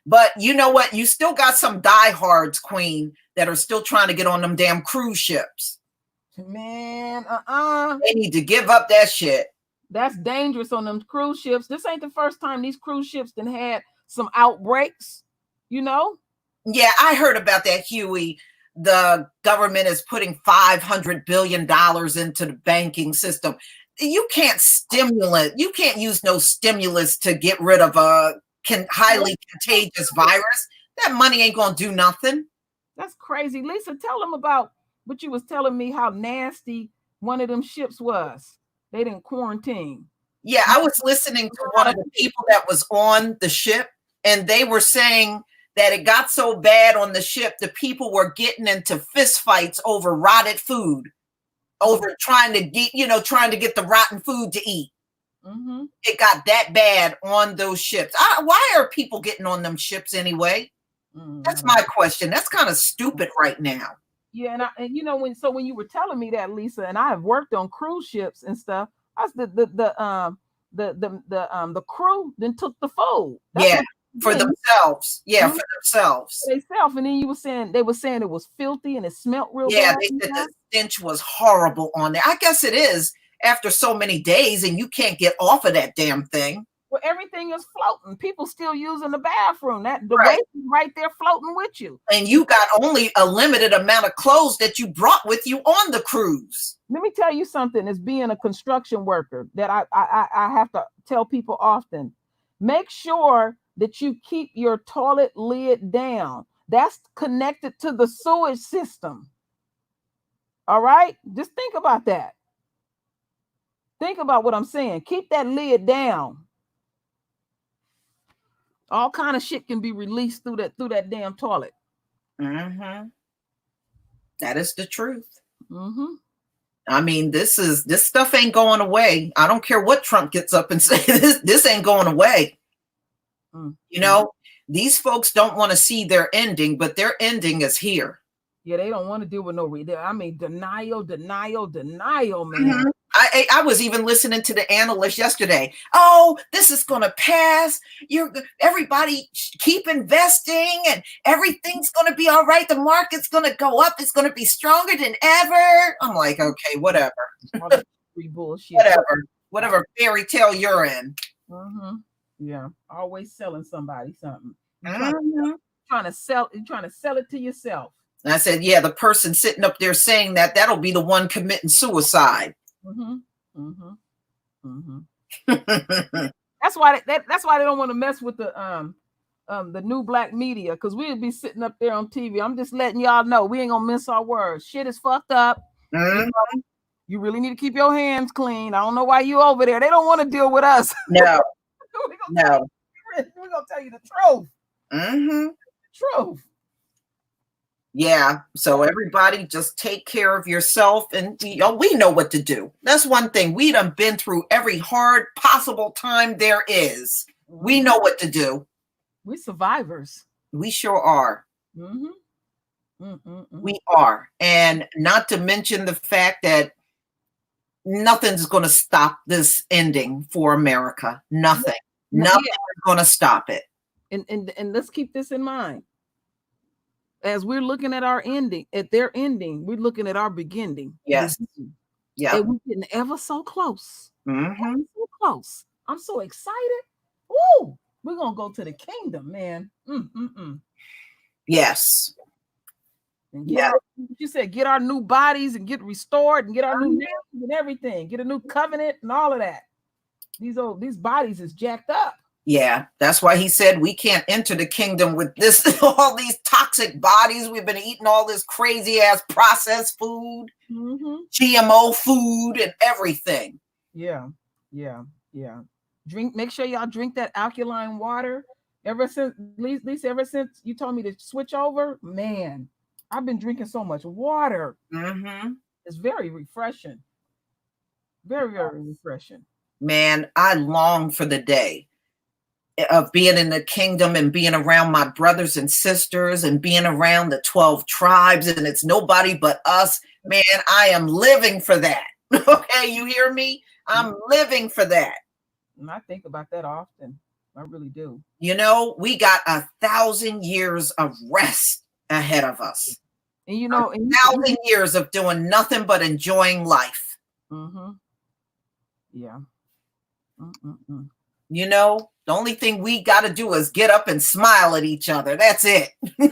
But you know what? You still got some diehards, Queen, that are still trying to get on them damn cruise ships. Man, they need to give up that shit. That's dangerous on them cruise ships. This ain't the first time these cruise ships done had some outbreaks, you know? Yeah, I heard about that, Huey. The government is putting $500 billion into the banking system. You can't use no stimulus to get rid of a highly contagious virus. That money ain't gonna do nothing. That's crazy. Lisa, tell them about what you was telling me, how nasty one of them ships was. They didn't quarantine. Yeah, I was listening to one of the people that was on the ship, and they were saying that it got so bad on the ship, the people were getting into fist fights over rotted food, over trying to get the rotten food to eat. Mm-hmm. It got that bad on those ships. Why are people getting on them ships anyway? Mm-hmm. That's my question. That's kind of stupid right now. Yeah, and you know, when you were telling me that, Lisa, and I have worked on cruise ships and stuff, I was the crew then took the food. That's for themselves. Yeah, mm-hmm. for themselves. Themselves. And then they were saying it was filthy and it smelled real bad. Yeah, they said the stench was horrible on there. I guess it is after so many days, and you can't get off of that damn thing. Well, everything is floating. People still using the bathroom. The waste is right there floating with you. And you got only a limited amount of clothes that you brought with you on the cruise. Let me tell you something. As being a construction worker, that I have to tell people often, make sure that you keep your toilet lid down. That's connected to the sewage system. All right? Just think about that. Think about what I'm saying. Keep that lid down. All kind of shit can be released through that damn toilet. Mm-hmm. That is the truth. Mm-hmm. I mean, this stuff ain't going away. I don't care what Trump gets up and say. This ain't going away. Mm-hmm. You know, these folks don't want to see their ending, but their ending is here. Yeah, they don't want to deal with denial, man. Mm-hmm. I was even listening to the analyst yesterday. Oh, this is going to pass. Everybody keep investing and everything's going to be all right. The market's going to go up. It's going to be stronger than ever. I'm like, okay, whatever. Bullshit. Whatever fairy tale you're in. Mm-hmm. Yeah, always selling somebody something. Mm-hmm. Trying to sell it to yourself. And I said, yeah, the person sitting up there saying that'll be the one committing suicide. Mm-hmm. Mm-hmm. Mm-hmm. That's why they don't want to mess with the new black media, because we'd be sitting up there on TV. I'm just letting y'all know we ain't gonna miss our words. Shit is fucked up. Mm-hmm. You really need to keep your hands clean. I don't know why you over there. They don't want to deal with us. No. We're gonna tell you the truth. Mm-hmm. Truth. Yeah, so everybody just take care of yourself, and we know what to do. That's one thing. We done been through every hard possible time there is. We know what to do. We survivors. We sure are. Mm-hmm. Mm-hmm. We are. And not to mention the fact that nothing's going to stop this ending for America. Nothing. Nothing is going to stop it. And let's keep this in mind. As we're looking at their ending, we're looking at our beginning. Yes. Yeah. And we're getting ever so close. Mm-hmm. Ever so close. I'm so excited. Woo! We're gonna go to the kingdom, man. Yes. And you said get our new bodies and get restored and get our new names and everything. Get a new covenant and all of that. These bodies is jacked up. Yeah, that's why he said we can't enter the kingdom with all these toxic bodies. We've been eating all this crazy ass processed food, GMO food, and everything. Yeah. Make sure y'all drink that alkaline water. Ever since you told me to switch over, man, I've been drinking so much water. Mm-hmm. It's very refreshing. Very, very refreshing. Man, I long for the day of being in the kingdom and being around my brothers and sisters and being around the 12 tribes, and it's nobody but us. Man, I am living for that. Okay, you hear me? I'm living for that. And I think about that often. I really do. You know, we got 1,000 years of rest ahead of us. And 1,000 years of doing nothing but enjoying life. Mm-hmm. Yeah. Mm-mm-mm. You know, the only thing we got to do is get up and smile at each other. That's it. We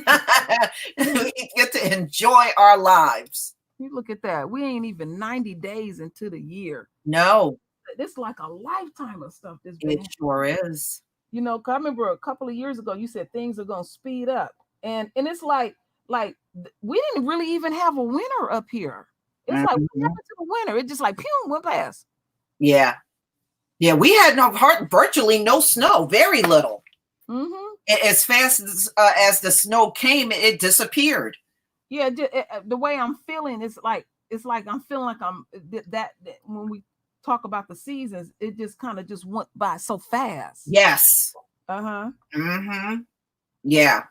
get to enjoy our lives. You look at that. We ain't even 90 days into the year. No. It's like a lifetime of stuff. It sure is. You know, I remember a couple of years ago, you said things are going to speed up. And it's like we didn't really even have a winter up here. It's like, what happened to the winter? It just like, pew, went past. Yeah. Yeah, we had virtually no snow, very little. Mm-hmm. as fast as the snow came, it disappeared. Yeah, the way I'm feeling is like I'm feeling like I'm that when we talk about the seasons, it just kind of just went by so fast. Yes. Yeah.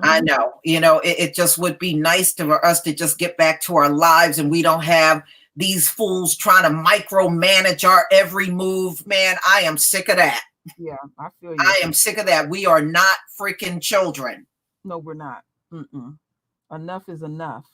I know. It just would be nice for us to just get back to our lives, and we don't have these fools trying to micromanage our every move. Man, I am sick of that. Yeah, I feel you. I am sick of that. We are not freaking children. No, we're not. Enough is enough,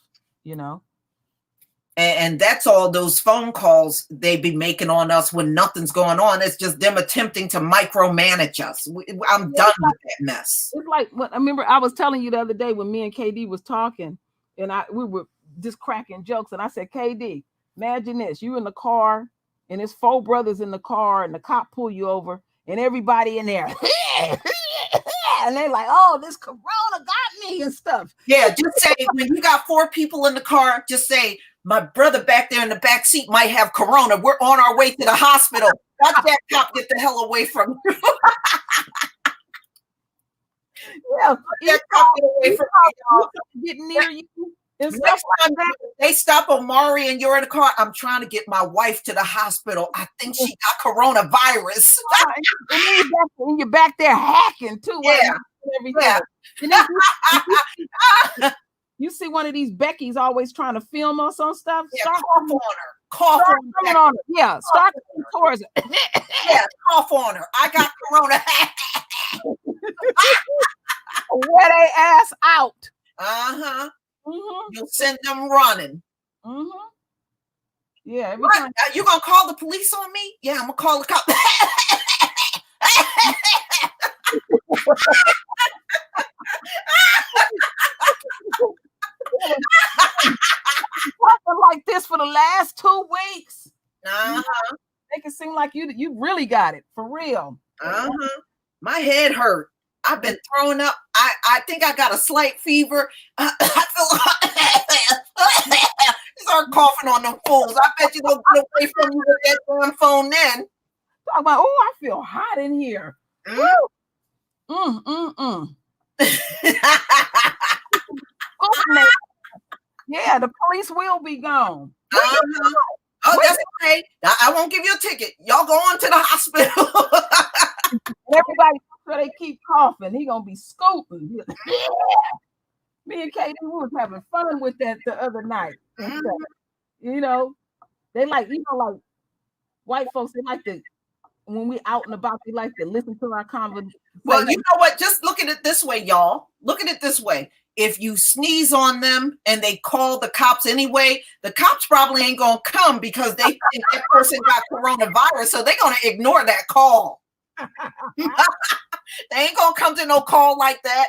And that's all those phone calls they be making on us when nothing's going on. It's just them attempting to micromanage us. I'm done with that mess. It's like I remember I was telling you the other day when me and KD was talking, and we were just cracking jokes, and I said, KD, imagine this: you in the car, and there's 4 brothers in the car, and the cop pull you over, and everybody in there, and they're like, "Oh, this corona got me," and stuff. Yeah, just say when you got 4 people in the car, just say, my brother back there in the back seat might have corona. We're on our way to the hospital. Watch that cop get the hell away from you. Yeah, that cop get away from you. Getting near you. Next time they stop Omari and you're in the car, I'm trying to get my wife to the hospital. I think she got coronavirus. And you're back there hacking too. Yeah. Everything. Yeah. You see one of these Becky's always trying to film us on stuff. Yeah, cough on her. Cough on her. Yeah, start towards it. Yeah, cough on her. I got corona. Wear they ass out. You'll send them running. Yeah. You gonna call the police on me? Yeah, I'm gonna call the cop. Like this for the last 2 weeks. Make it seem like you really got it for real. My head hurt. I've been throwing up. I think I got a slight fever. I feel start coughing on them fools. I bet you don't get away from you with that damn phone then. Talk about, I feel hot in here. Yeah, the police will be gone. Oh, that's okay. I won't give you a ticket. Y'all go on to the hospital. Everybody, so they keep coughing. He gonna be scooting. Me and Katie was having fun with that the other night. They like white folks. They like to when we out and about. They like to listen to our conversation. Well, you know what? Just look at it this way, y'all. Look at it this way. If you sneeze on them and they call the cops anyway, the cops probably ain't gonna come because they think that person got coronavirus, so they're gonna ignore that call. They ain't gonna come to no call like that.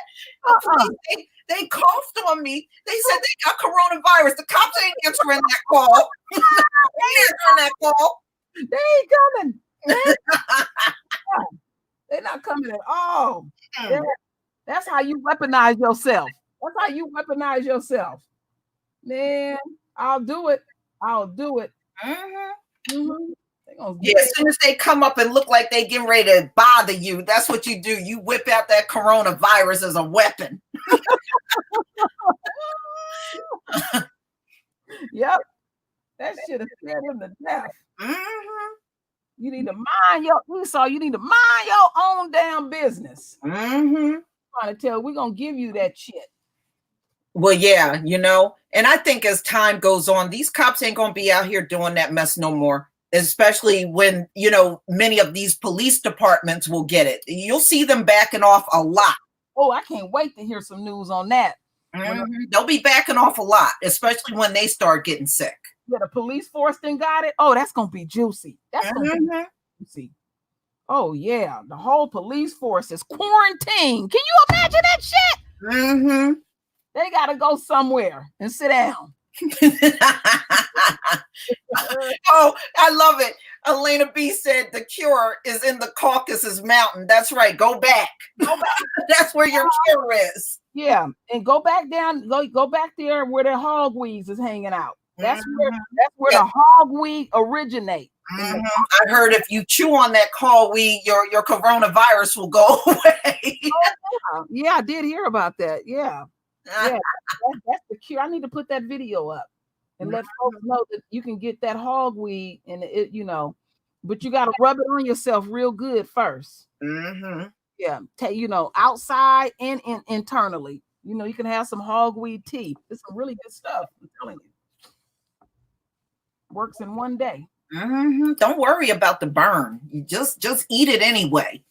They coughed on me. They said they got coronavirus. The cops ain't answering that call. They ain't coming. They're not coming at all. That's how you weaponize yourself. That's how you weaponize yourself. Man, I'll do it. Yeah, as soon as they come up and look like they getting ready to bother you, that's what you do. You whip out that coronavirus as a weapon. Yep. That should have scared him to death. You need to mind your own damn business. Trying to tell we're gonna give you that shit. Well, yeah, and I think as time goes on, these cops ain't gonna be out here doing that mess no more. Especially when many of these police departments will get it. You'll see them backing off a lot. Oh, I can't wait to hear some news on that. They'll be backing off a lot, especially when they start getting sick. Yeah, the police force then got it. Oh, that's gonna be juicy. That's gonna be juicy. Oh yeah, the whole police force is quarantined. Can you imagine that shit? They gotta go somewhere and sit down. Oh, I love it. Elena B said the cure is in the Caucasus Mountain. That's right. Go back. That's where your cure is. Yeah, and go back down. Go back there where the hogweeds is hanging out. That's where Mhm. that's where Yeah. the hogweed originate. Mhm. I heard if you chew on that hogweed, your coronavirus will go away. Yeah, I did hear about that. Yeah. Yeah. That's the cure. I need to put that video up and let folks know that you can get that hogweed and it, but you got to rub it on yourself real good first. Mhm. Yeah. Outside and internally. You can have some hogweed tea. It's some really good stuff. I'm telling you. Works in one day. Mhm. Don't worry about the burn. You just eat it anyway.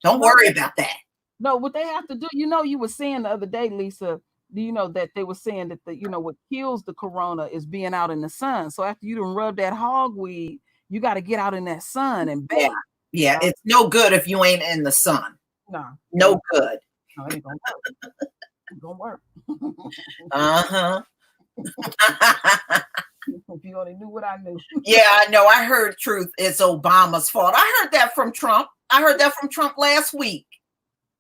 Don't worry about that. No, what they have to do, you were saying the other day, Lisa, do you know that they were saying that what kills the corona is being out in the sun. So after you done rub that hogweed, you got to get out in that sun and bathe. Yeah, it's no good if you ain't in the sun. No good. No, it ain't gonna work. It gonna work. Uh-huh. If you only knew what I knew. Yeah, I know. I heard truth. It's Obama's fault. I heard that from Trump. I heard that from Trump last week.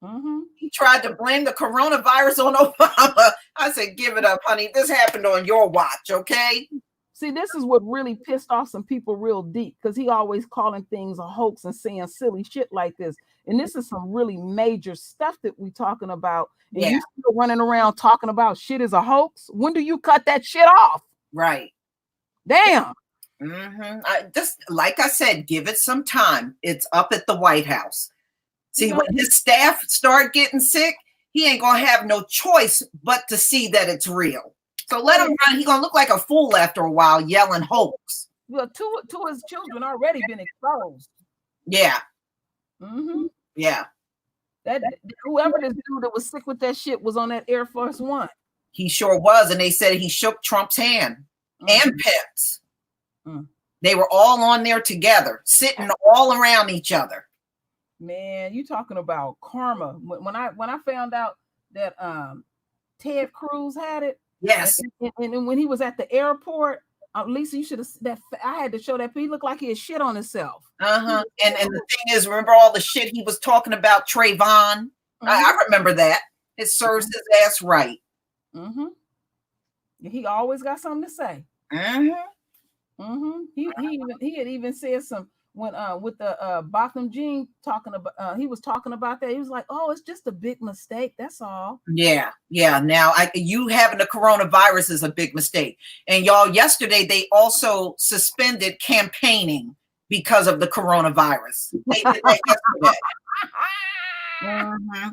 Mm-hmm. He tried to blame the coronavirus on Obama. I said, give it up, honey. This happened on your watch, okay? See, this is what really pissed off some people real deep because he always calling things a hoax and saying silly shit like this. And this is some really major stuff that we talking about. And you still running around talking about shit is a hoax. When do you cut that shit off? Right. Damn. Mm-hmm. Just like I said, give it some time. It's up at the White House. See, when his staff start getting sick, he ain't gonna have no choice but to see that it's real. So let him run. He's gonna look like a fool after a while, yelling hoax. Well, two of his children already been exposed. Yeah. Mm-hmm. Yeah. That whoever this dude that was sick with that shit was on that Air Force One. He sure was, and they said he shook Trump's hand and Pence. They were all on there together, sitting all around each other. Man, you talking about karma. When I found out that Ted Cruz had it, yes, and when he was at the airport, Lisa, you should have that. I had to show that he looked like he had shit on himself. And the thing is, remember all the shit he was talking about Trayvon? I remember that. It serves his ass right. Mm-hmm. He always got something to say. Mm-hmm. Mm-hmm. He had even said some when with the Botham Jean talking about he was talking about that. He was like, oh, it's just a big mistake. That's all. Yeah. Now you having the coronavirus is a big mistake. And y'all, yesterday they also suspended campaigning because of the coronavirus. They did that yesterday. Mm-hmm.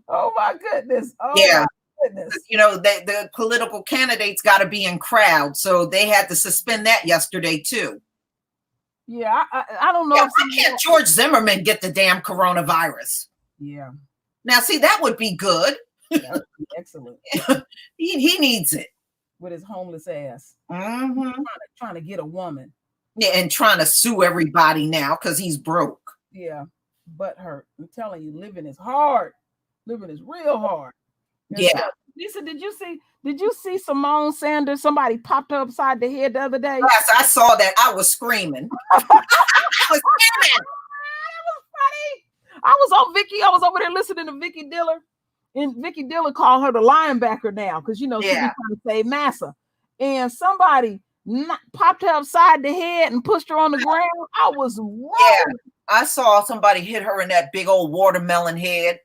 Oh my goodness. Oh yeah. My goodness. The political candidates got to be in crowds, so they had to suspend that yesterday too. Yeah, I don't know. Yeah, why can't George Zimmerman get the damn coronavirus? Yeah. Now, see, that would be good. That would be excellent. he needs it. With his homeless ass. Mm-hmm. Trying to get a woman. Yeah, and trying to sue everybody now because he's broke. Yeah, butt hurt. I'm telling you, living is hard. Living is real hard. Yeah. So, Lisa, did you see Simone Sanders? Somebody popped her upside the head the other day. Yes, I saw that. I was screaming. I was screaming. That was funny. I was on Vicky. I was over there listening to Vicky Diller, and Vicky Diller called her the linebacker now because she be trying to save Massa. And somebody popped her upside the head and pushed her on the ground. I was rolling. Yeah, I saw somebody hit her in that big old watermelon head.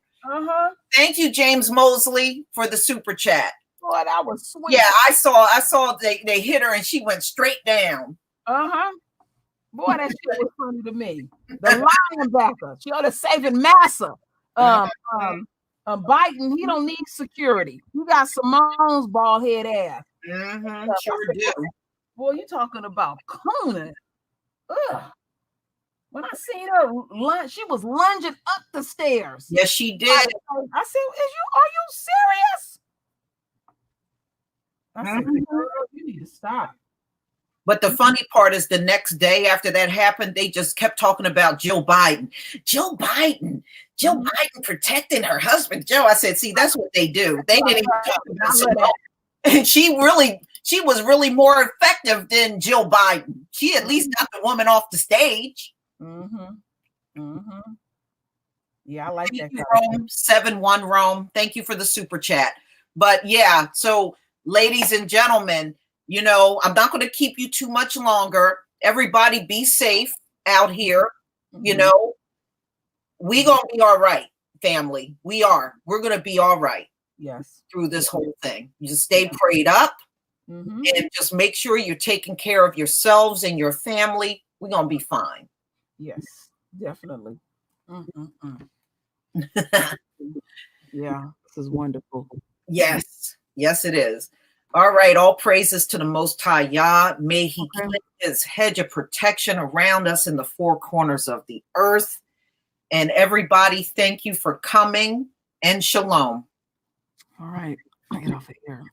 Thank you, James Mosley, for the super chat. Boy, that was sweet. Yeah, I saw they hit her and she went straight down. Boy, that shit was funny to me. The linebacker, she ought to saving Massa. Biden, he don't need security. You got Simone's bald head ass. Sure do. Boy, you talking about cooning. Ugh. When I seen her lunge, she was lunging up the stairs. Yes, she did. I said, are you serious? I said, girl, you need to stop. But the funny part is the next day after that happened, they just kept talking about Joe Biden. Joe Biden protecting her husband. Joe, I said, see, that's what they do. They didn't even talk about Simone. And she was really more effective than Jill Biden. She at least got the woman off the stage. Yeah, I like that. Rome 7-1 Rome. Thank you for the super chat. But yeah, so ladies and gentlemen, you know, I'm not going to keep you too much longer. Everybody be safe out here. You know, we going to be all right, family. We're going to be all right. Yes. Through this whole thing. You just stay prayed up and just make sure you're taking care of yourselves and your family. We're going to be fine. Yes, definitely. Yeah, this is wonderful. Yes, yes, it is. All right, all praises to the Most High Yah. May He keep His hedge of protection around us in the four corners of the earth. And everybody, thank you for coming, and shalom. All right, get off of here.